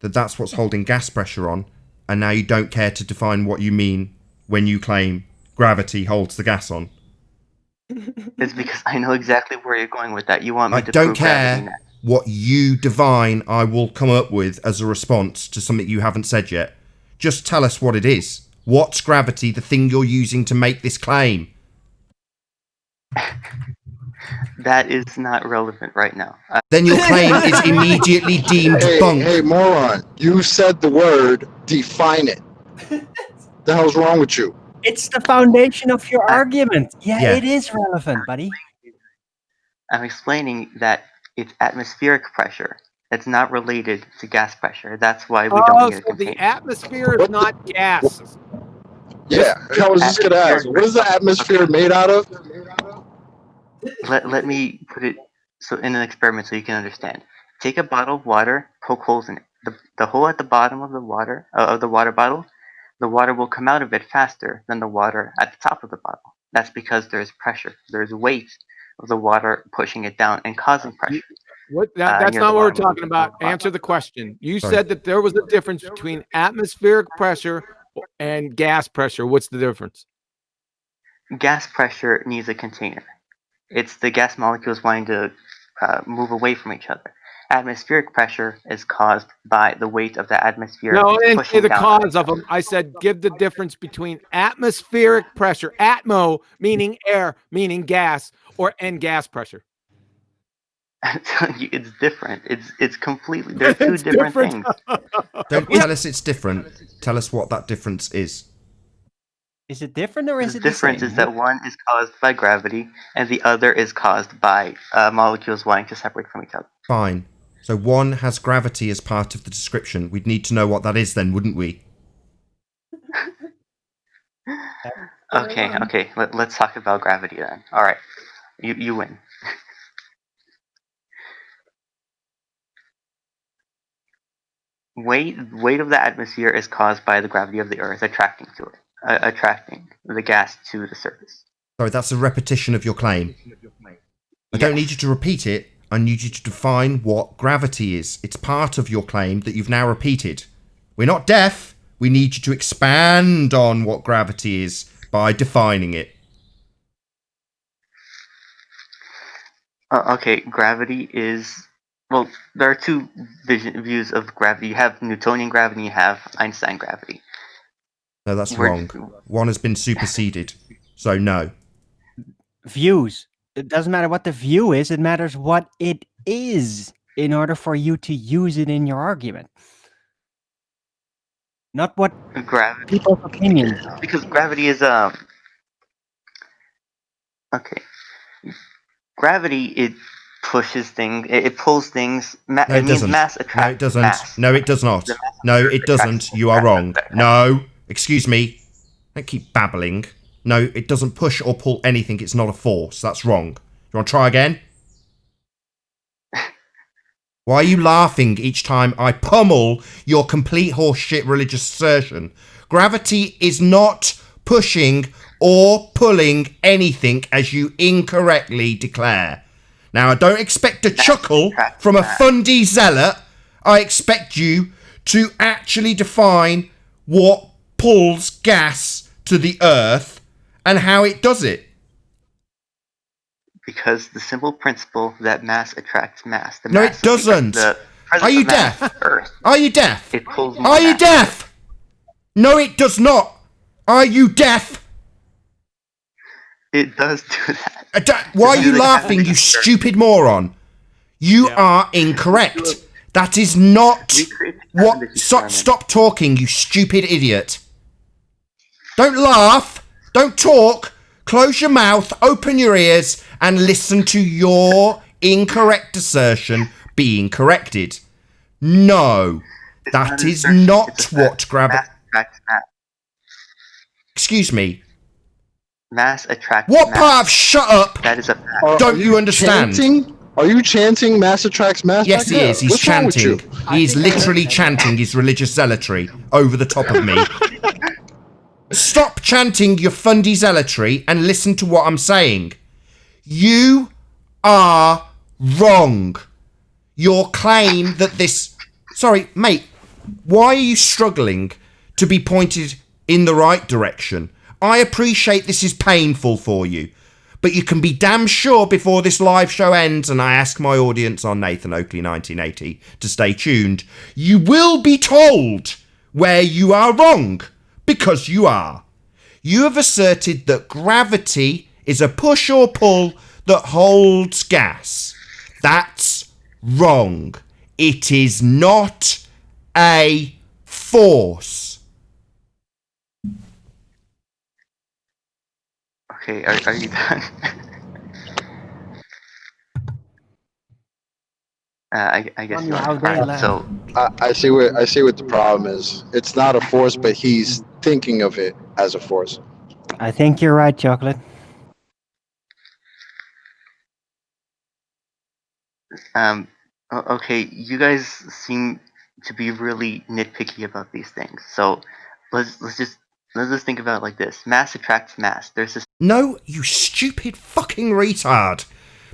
that that's what's holding gas pressure on, and now you don't care to define what you mean when you claim gravity holds the gas on. It's because I know exactly where you're going with that. You want me I to don't prove gravity care next. what you divine I will come up with as a response to something you haven't said yet. Just tell us what it is. What's gravity, the thing you're using to make this claim? That is not relevant right now. Then your claim is immediately deemed bunk. Hey, moron! You said the word. Define it. The hell's wrong with you? It's the foundation of your argument. Yeah, Yeah. it is relevant, buddy. I'm explaining that it's atmospheric pressure. It's not related to gas pressure. That's why we don't Oh, need a so the container. atmosphere is not gas. Yeah, I was just gonna ask, what is the atmosphere made out of? Let me put it so in an experiment so you can understand. Take a bottle of water, poke holes in it. The hole at the bottom of the water bottle, the water will come out of it faster than the water at the top of the bottle. That's because there's pressure. There's weight of the water pushing it down and causing pressure. That's near not the what we're bottom of talking about. Answer the question. You Sorry. said that there was a difference between atmospheric pressure and gas pressure. What's the difference? Gas pressure needs a container. It's the gas molecules wanting to move away from each other. Atmospheric pressure is caused by the weight of the atmosphere No, I didn't say pushing the down. cause of them. I said give the difference between atmospheric pressure, atmo meaning air, meaning gas, and gas pressure. I'm telling you, it's different. It's completely. They're two It's different different. things. Don't tell us it's different. Tell us what that difference is. Is it different or is The it the difference same? is that one is caused by gravity and the other is caused by molecules wanting to separate from each other. Fine. So one has gravity as part of the description. We'd need to know what that is then, wouldn't we? Okay. Let's talk about gravity then. All right, you win. Weight of the atmosphere is caused by the gravity of the Earth attracting the gas to the surface. Sorry, that's a repetition of your claim. I don't need you to repeat it. I need you to define what gravity is. It's part of your claim that you've now repeated. We're not deaf. We need you to expand on what gravity is by defining it. Okay, gravity is, well, there are two views of gravity. You have Newtonian gravity, you have Einstein gravity. No, that's wrong. One has been superseded. So no. Views. It doesn't matter what the view is, it matters what it is in order for you to use it in your argument. Not what Gravity. people's opinions are. Because gravity is okay. Gravity, it pushes things, it pulls things. No, it means doesn't. mass attracts No, it doesn't. mass. No, it does not. No, it doesn't. You are wrong. No. Excuse me. Don't keep babbling. No, it doesn't push or pull anything. It's not a force. That's wrong. You want to try again? Why are you laughing each time I pummel your complete horseshit religious assertion? Gravity is not pushing or pulling anything as you incorrectly declare. Now, I don't expect a chuckle from a fundy zealot. I expect you to actually define what pulls gas to the earth and how it does it. Because the simple principle that mass attracts mass. No, it doesn't. Are you deaf? Are you deaf? It pulls Are you deaf? No, it does not. Are you deaf? It does do that. Why are you laughing, you stupid moron? You are incorrect. That is not what... Stop talking, you stupid idiot. Don't laugh. Don't talk. Close your mouth, open your ears, and listen to your incorrect assertion being corrected. No, that is not what gravity... Excuse me. Mass attracts What mass. part of shut up That is a fact. don't you understand? Are you chanting mass attracts mass? Yes, he is. He's What's wrong with chanting. you? He's literally chanting his religious zealotry over the top of me. Stop chanting your fundy zealotry and listen to what I'm saying. You are wrong. Your claim that this... Sorry, mate. Why are you struggling to be pointed in the right direction? I appreciate this is painful for you, but you can be damn sure before this live show ends and I ask my audience on Nathan Oakley 1980 to stay tuned, you will be told where you are wrong, because you are. You have asserted that gravity is a push or pull that holds gas. That's wrong. It is not a force. Okay, are you done? I guess Funny you how are. they Alright, laugh. so I see what the problem is. It's not a force, but he's thinking of it as a force. I think you're right, Chocolate. Okay, you guys seem to be really nitpicky about these things. So let's just think about it like this: mass attracts mass. There's this. No, you stupid fucking retard.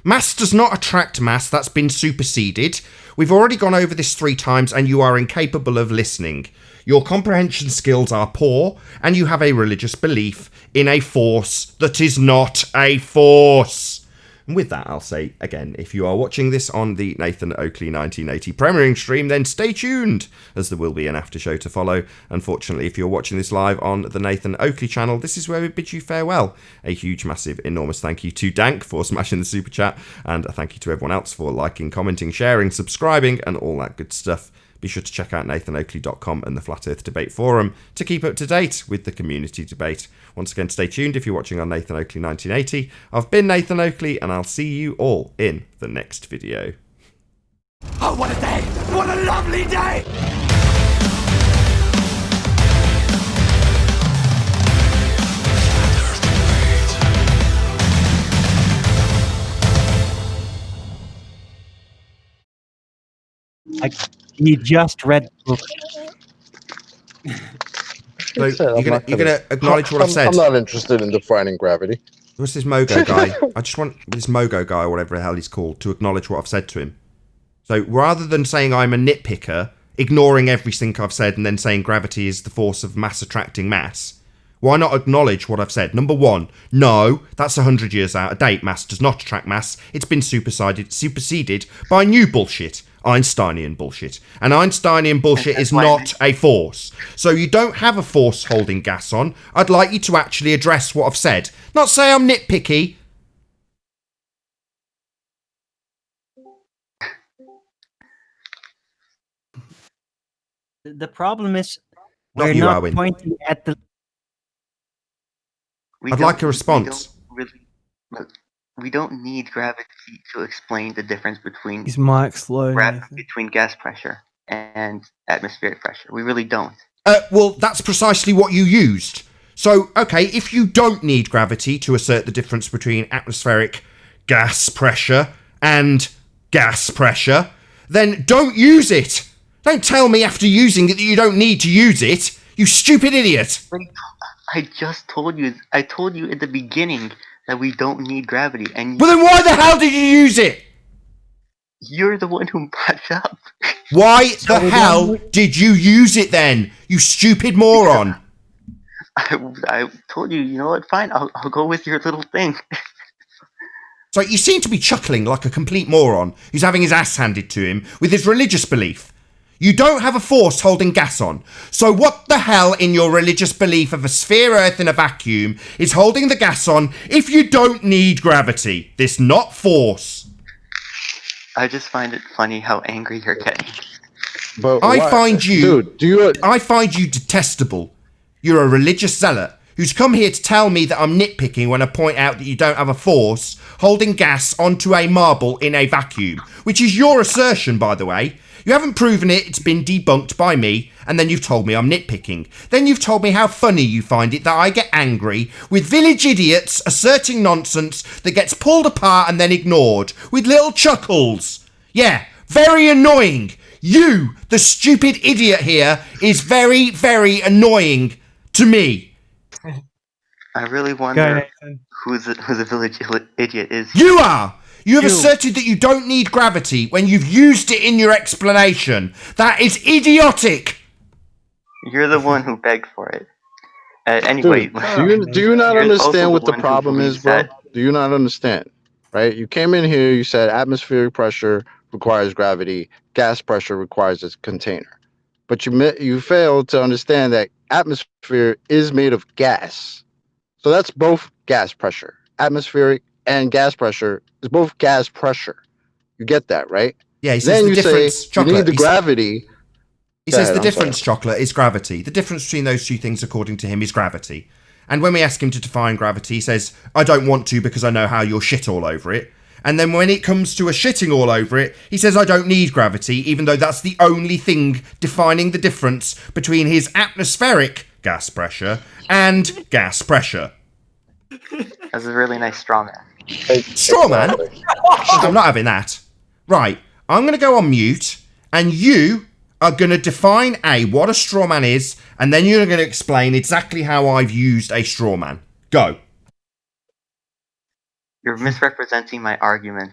Mass does not attract mass, that's been superseded. We've already gone over this 3 times and you are incapable of listening. Your comprehension skills are poor and you have a religious belief in a force that is not a force. And with that, I'll say again, if you are watching this on the Nathan Oakley 1980 premiering stream, then stay tuned, as there will be an after show to follow. Unfortunately, if you're watching this live on the Nathan Oakley channel, this is where we bid you farewell. A huge, massive, enormous thank you to Dank for smashing the super chat, and a thank you to everyone else for liking, commenting, sharing, subscribing, and all that good stuff. Be sure to check out nathanoakley.com and the Flat Earth Debate Forum to keep up to date with the community debate. Once again, stay tuned if you're watching on Nathan Oakley 1980. I've been Nathan Oakley, and I'll see you all in the next video. Oh, what a day! What a lovely day! Like, he just read the book. So you're gonna acknowledge what I've said? I'm not interested in defining gravity. What's this Mogo guy? I just want this Mogo guy, or whatever the hell he's called, to acknowledge what I've said to him. So rather than saying I'm a nitpicker, ignoring everything I've said and then saying gravity is the force of mass attracting mass, why not acknowledge what I've said? Number 1, no, that's 100 years out of date. Mass does not attract mass. It's been superseded by new bullshit. Einsteinian bullshit. And Einsteinian bullshit is not a force. So you don't have a force holding gas on. I'd like you to actually address what I've said. Not say I'm nitpicky. The problem is Not we're you, not Owen. pointing at the. I'd like a response. We don't need gravity to explain the difference between Is Mike slow? between gas pressure and atmospheric pressure. We really don't. Well, that's precisely what you used. So, okay, if you don't need gravity to assert the difference between atmospheric gas pressure and gas pressure, then don't use it. Don't tell me after using it that you don't need to use it. You stupid idiot. I just told you. I told you at the beginning that we don't need gravity, and Well, then why the hell did you use it? you're the one who brought it up. Why the hell did you use it then, you stupid moron? I told you. You know what? Fine. I'll go with your little thing. So you seem to be chuckling like a complete moron who's having his ass handed to him with his religious belief. You don't have a force holding gas on. So what the hell in your religious belief of a sphere Earth in a vacuum is holding the gas on if you don't need gravity? This not force. I just find it funny how angry you're getting. But I find you dude, detestable. You're a religious zealot who's come here to tell me that I'm nitpicking when I point out that you don't have a force holding gas onto a marble in a vacuum, which is your assertion, by the way. You haven't proven it, it's been debunked by me, and then you've told me I'm nitpicking. Then you've told me how funny you find it that I get angry with village idiots asserting nonsense that gets pulled apart and then ignored, with little chuckles. Yeah, very annoying. You, the stupid idiot here, is very, very annoying to me. I really wonder who the village idiot is. You are! You have asserted that you don't need gravity when you've used it in your explanation. That is idiotic! You're the one who begged for it. Anyway, Dude, do you not understand what the problem is, bro? Do you not understand? Right? You came in here, you said atmospheric pressure requires gravity, gas pressure requires a container. But you failed to understand that atmosphere is made of gas. So that's both gas pressure. Atmospheric and gas pressure is both gas pressure. You get that, right? Yeah, he says then the you difference, say chocolate. you need the gravity. He says the difference, chocolate, is gravity. The difference between those two things, according to him, is gravity. And when we ask him to define gravity, he says, I don't want to because I know how you'll shit all over it. And then when it comes to a shitting all over it, he says, I don't need gravity, even though that's the only thing defining the difference between his atmospheric gas pressure and gas pressure. That's a really nice straw man. Straw man? I'm not having that. Right, I'm going to go on mute, and you are going to define what a straw man is, and then you're going to explain exactly how I've used a straw man. Go. You're misrepresenting my argument.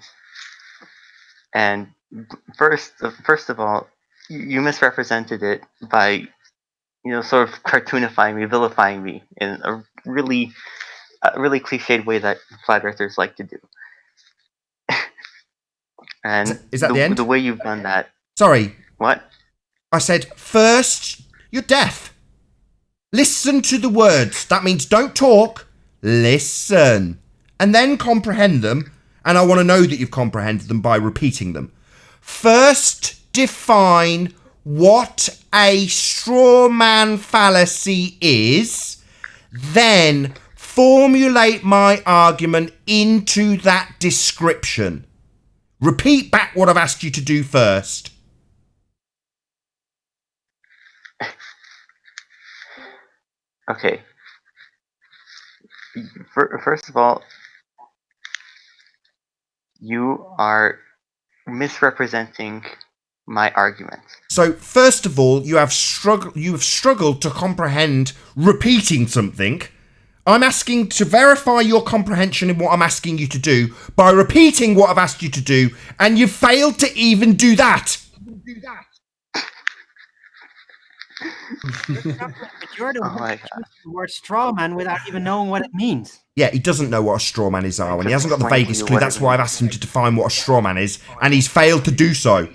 And first of all, you misrepresented it by, sort of cartoonifying me, vilifying me in a really cliched way that flat earthers like to do. And Is that the end? The way you've done that. Sorry. What? I said, first, you're deaf. Listen to the words. That means don't talk. Listen. And then comprehend them. And I want to know that you've comprehended them by repeating them. First, define what a straw man fallacy is. Then, formulate my argument into that description. Repeat back what I've asked you to do first. Okay. First of all, you are misrepresenting my argument. So, first of all, you have struggled to comprehend repeating something. I'm asking to verify your comprehension in what I'm asking you to do by repeating what I've asked you to do, and you've failed to even do that. But you're the one who chooses the word straw man without even knowing what it means. Yeah, he doesn't know what a straw man is, Arwen. He hasn't got the vaguest clue. That's why I've asked him to define what a straw man is, and he's failed to do so.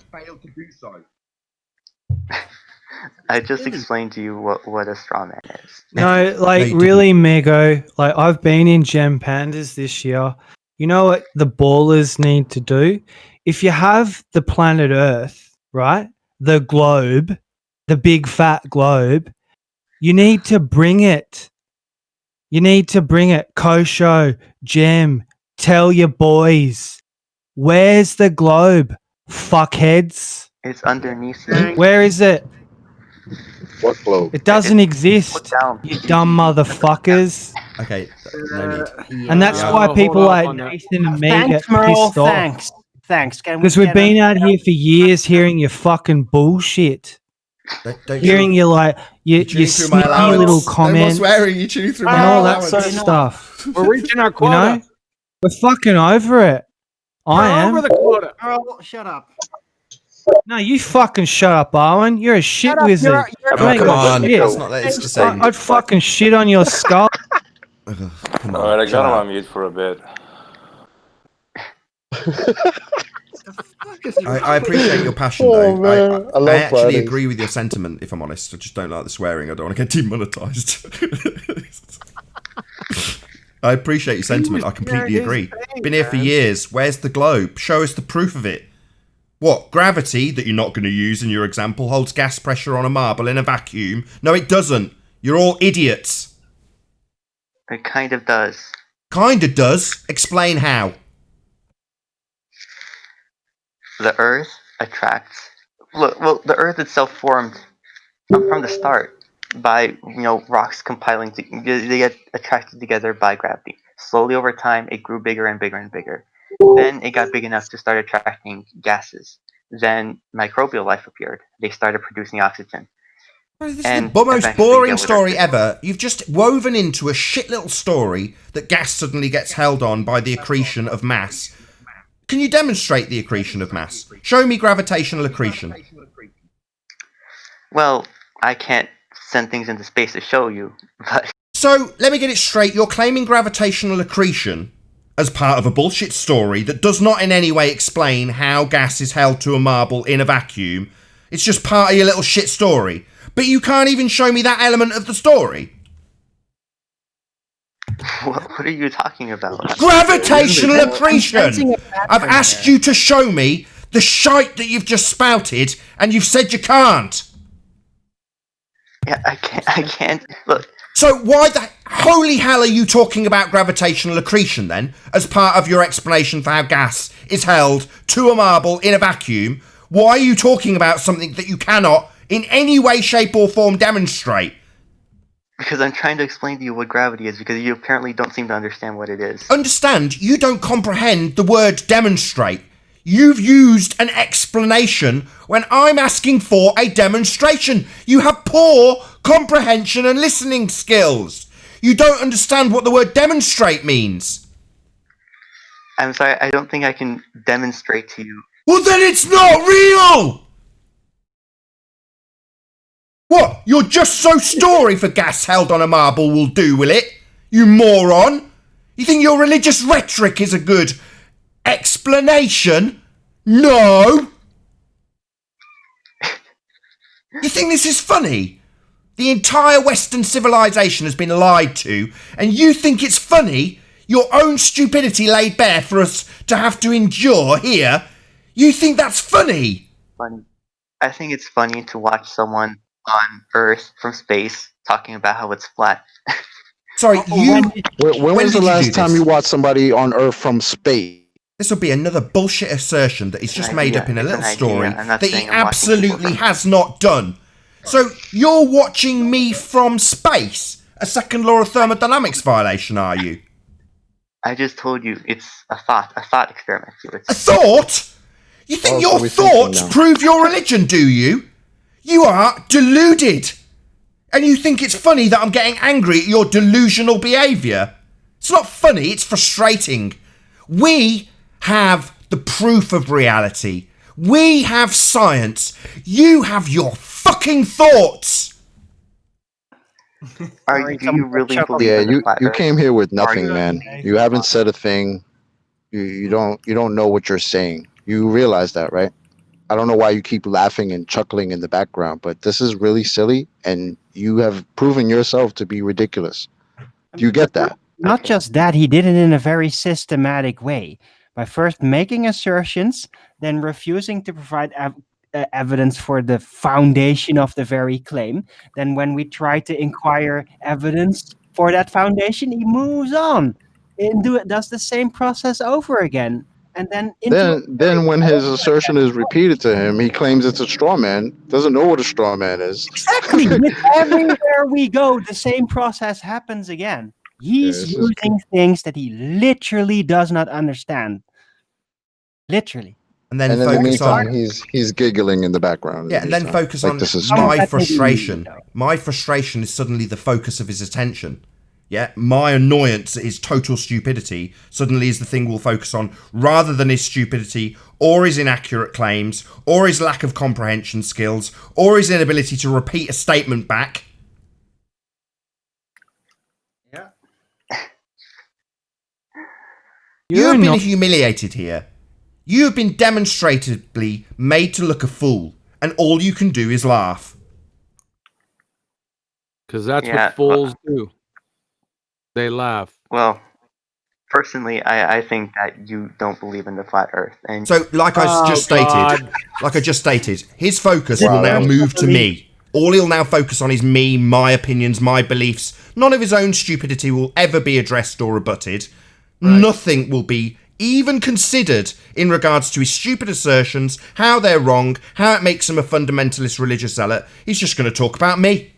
I just explained to you what a straw man is. No, like really, Mego. Like I've been in Gem Pandas this year. You know what the ballers need to do? If you have the planet Earth, right, the globe, the big fat globe, you need to bring it. You need to bring it. Kosho, Gem, tell your boys, where's the globe, fuckheads? It's underneath you. Where is it? What globe? It doesn't exist, you dumb motherfuckers. Okay, no need. And that's why people like Nathan and me get pissed off. Thanks. Because we've been out here for years hearing your fucking bullshit. Hearing your sneaky little comments. No more swearing, you chew through my and all that allowance. sort of stuff. We're reaching our quota. We're fucking over it. I am. Over the quota. Girl, shut up. No, you fucking shut up, Arwen. You're a shit wizard. Oh, come on. That's not that. It's the same. I'd fucking shit on your skull. Come on. Alright, I got him on mute for a bit. I appreciate your passion, though. Man. I love I actually Fridays. agree with your sentiment, if I'm honest. I just don't like the swearing. I don't want to get demonetized. I appreciate your sentiment. I completely agree. Been here for years. Where's the globe? Show us the proof of it. What? Gravity, that you're not going to use in your example, holds gas pressure on a marble in a vacuum? No, it doesn't. You're all idiots. It kind of does. Kinda does. Explain how. The Earth attracts. Well, the Earth itself formed from the start by rocks compiling. They get attracted together by gravity. Slowly over time, it grew bigger and bigger and bigger. Then it got big enough to start attracting gases. Then microbial life appeared. They started producing oxygen. This is the most boring story ever. You've just woven into a shit little story that gas suddenly gets held on by the accretion of mass. Can you demonstrate the accretion of mass? Show me gravitational accretion. Well, I can't send things into space to show you, but... So, let me get it straight. You're claiming gravitational accretion as part of a bullshit story that does not in any way explain how gas is held to a marble in a vacuum. It's just part of your little shit story. But you can't even show me that element of the story. What are you talking about? Gravitational accretion! I've asked you to show me the shite that you've just spouted, and you've said you can't. Yeah, I can't. Look, So why the holy hell are you talking about gravitational accretion then, as part of your explanation for how gas is held to a marble in a vacuum? Why are you talking about something that you cannot, in any way, shape or form, demonstrate? Because I'm trying to explain to you what gravity is, because you apparently don't seem to understand what it is. Understand, you don't comprehend the word demonstrate. You've used an explanation when I'm asking for a demonstration. You have poor comprehension and listening skills. You don't understand what the word demonstrate means. I'm sorry, I don't think I can demonstrate to you. Well, then it's not real! What? You're just so story for gas held on a marble will do, will it? You moron! You think your religious rhetoric is a good explanation? No! You think this is funny? The entire Western civilization has been lied to, and you think it's funny? Your own stupidity laid bare for us to have to endure here? You think that's funny? Funny. I think it's funny to watch someone on Earth from space talking about how it's flat. Sorry, you... When was the last time you watched somebody on Earth from space? This will be another bullshit assertion that he's just made up in a little story that he I'm absolutely has not done. So, you're watching me from space? A second law of thermodynamics violation, are you? I just told you it's a thought experiment. A thought? You think your thoughts prove your religion, do you? You are deluded. And you think it's funny that I'm getting angry at your delusional behaviour? It's not funny, it's frustrating. We have the proof of reality. We have science. You have your fucking thoughts. Do you really believe in the flat you Earth? came here with nothing, man. You haven't said a thing. You don't know what you're saying. You realize that, right? I don't know why you keep laughing and chuckling in the background, but this is really silly, and you have proven yourself to be ridiculous. Do you get that? Not just that, he did it in a very systematic way by first making assertions, then refusing to provide evidence for the foundation of the very claim. Then when we try to inquire evidence for that foundation, he moves on and does the same process over again. And then when his assertion is repeated to him, he claims it's a straw man. Doesn't know what a straw man is. Exactly. With everywhere we go, the same process happens again. He's using things that he literally does not understand. Literally. And then in the focus meantime, on... he's giggling in the background. Yeah, and then focus on my frustration. My frustration is suddenly the focus of his attention. Yeah, my annoyance at his total stupidity suddenly is the thing we'll focus on, rather than his stupidity, or his inaccurate claims, or his lack of comprehension skills, or his inability to repeat a statement back. Yeah. You have been humiliated here. You have been demonstratively made to look a fool, and all you can do is laugh. Because that's what fools do. They laugh. Well, personally, I think that you don't believe in the flat Earth. And So, like I just stated, his focus will now move to me. All he'll now focus on is me, my opinions, my beliefs. None of his own stupidity will ever be addressed or rebutted. Right. Nothing will be even considered in regards to his stupid assertions, how they're wrong, how it makes him a fundamentalist religious zealot. He's just going to talk about me.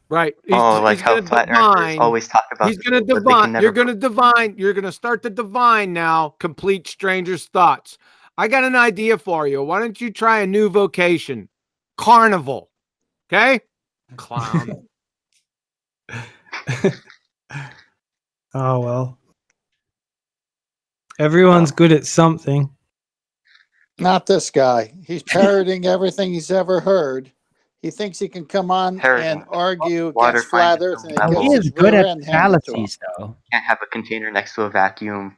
Right. Like how flat earthers always talk about. He's going to divine. You're going to divine. You're going to start to divine now. Complete strangers' thoughts. I got an idea for you. Why don't you try a new vocation? Carnival. Okay? Clown. Oh, well. Everyone's good at something. Not this guy. He's parroting everything he's ever heard. He thinks he can come on and argue against flat Earth. And he is good at fallacies, though. Can't have a container next to a vacuum.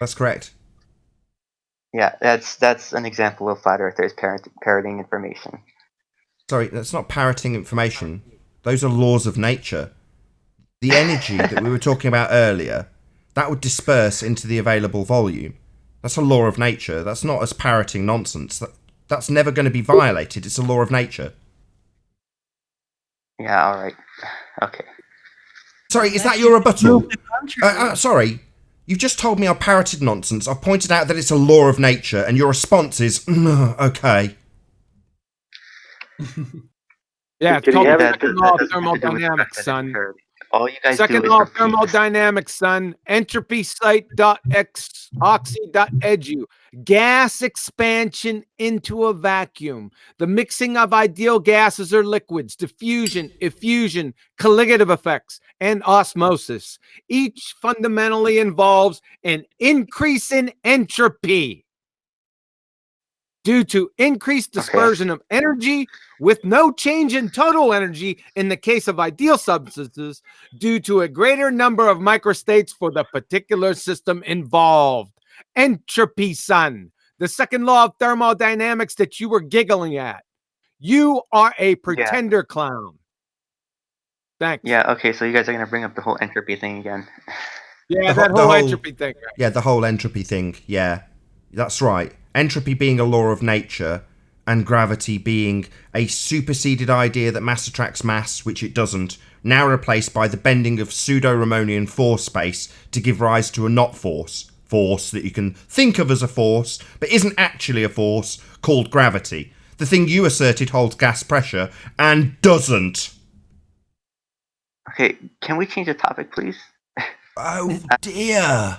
That's correct. Yeah, that's an example of flat earthers parroting information. Sorry, that's not parroting information. Those are laws of nature. The energy that we were talking about earlier, that would disperse into the available volume. That's a law of nature. That's not us parroting nonsense. That's never going to be violated. It's a law of nature. Yeah, all right. Okay. Sorry, is that your rebuttal? Sorry, you've just told me I parroted nonsense. I've pointed out that it's a law of nature, and your response is, okay. Yeah, it's Did he called have the it? second That law of doesn't have to do with the fact thermodynamics, that it's son. curved. All you guys Second do law is of thermodynamics, son. Entropy site.oxy.edu. Gas expansion into a vacuum. The mixing of ideal gases or liquids, diffusion, effusion, colligative effects, and osmosis. Each fundamentally involves an increase in entropy due to increased dispersion of energy with no change in total energy in the case of ideal substances due to a greater number of microstates for the particular system involved. Entropy, son. The second law of thermodynamics that you were giggling at. You are a pretender clown. Thanks. Yeah, okay, so you guys are going to bring up the whole entropy thing again. Yeah, that whole entropy thing. Yeah, the whole entropy thing. Yeah, that's right. Entropy being a law of nature and gravity being a superseded idea that mass attracts mass, which it doesn't, now replaced by the bending of pseudo-Ramonian force space to give rise to a not force that you can think of as a force, but isn't actually a force, called gravity. The thing you asserted holds gas pressure and doesn't. Okay, can we change the topic, please? Oh dear.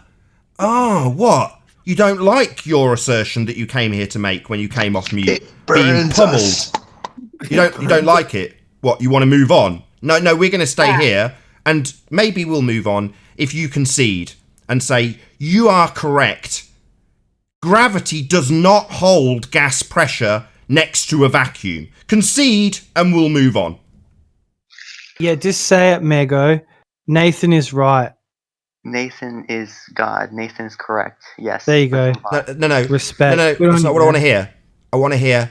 Oh, what? You don't like your assertion that you came here to make when you came off mute being pummeled? You don't like it? What, you want to move on? No, we're going to stay here, and maybe we'll move on if you concede and say, you are correct. Gravity does not hold gas pressure next to a vacuum. Concede, and we'll move on. Yeah, just say it, Mego. Nathan is right. Nathan is God. Nathan is correct. Yes. There you go. No. Respect. No, Good on that's not you, what I want to man. hear. I want to hear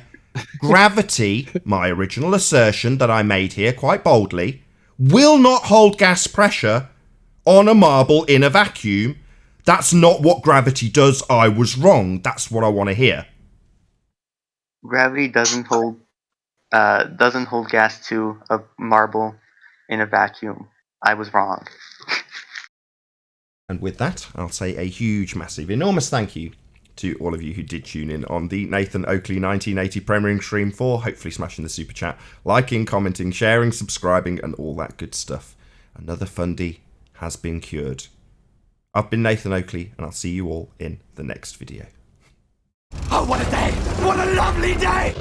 gravity, my original assertion that I made here quite boldly, will not hold gas pressure on a marble in a vacuum. That's not what gravity does. I was wrong. That's what I want to hear. Gravity doesn't hold gas to a marble in a vacuum. I was wrong. And with that, I'll say a huge, massive, enormous thank you to all of you who did tune in on the Nathan Oakley 1980 premiering stream for hopefully smashing the super chat, liking, commenting, sharing, subscribing, and all that good stuff. Another fundy has been cured. I've been Nathan Oakley, and I'll see you all in the next video. Oh, what a day! What a lovely day!